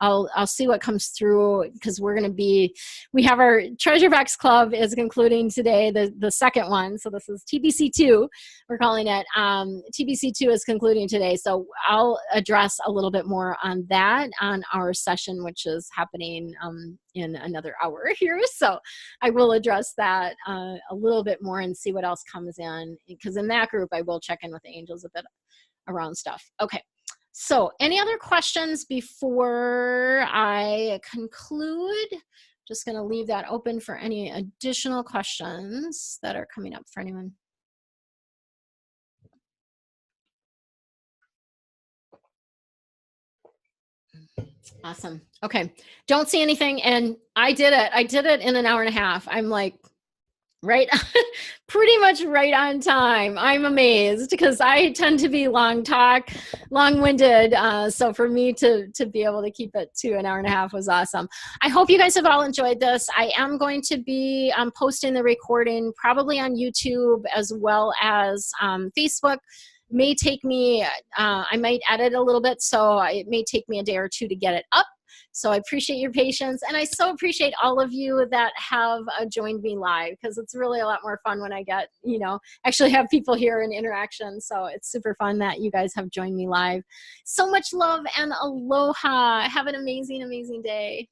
I'll see what comes through, because we have our Treasure Box Club is concluding today, the second one. So this is TBC2, we're calling it. TBC2 is concluding today. So I'll address a little bit more on that on our session, which is happening in another hour here. So I will address that a little bit more and see what else comes in, because in that group, I will check in with the angels a bit around stuff. Okay. So any other questions before I conclude? Just going to leave that open for any additional questions that are coming up for anyone. Awesome. Okay. Don't see anything. And I did it. I did it in an hour and a half. I'm like, right, pretty much right on time. I'm amazed, because I tend to be long-winded. So for me to be able to keep it to an hour and a half was awesome. I hope you guys have all enjoyed this. I am going to be posting the recording probably on YouTube as well as Facebook. May take me, I might edit a little bit, so it may take me a day or two to get it up. So I appreciate your patience, and I so appreciate all of you that have joined me live, because it's really a lot more fun when I get, actually have people here in interaction. So it's super fun that you guys have joined me live. So much love and aloha. Have an amazing, amazing day.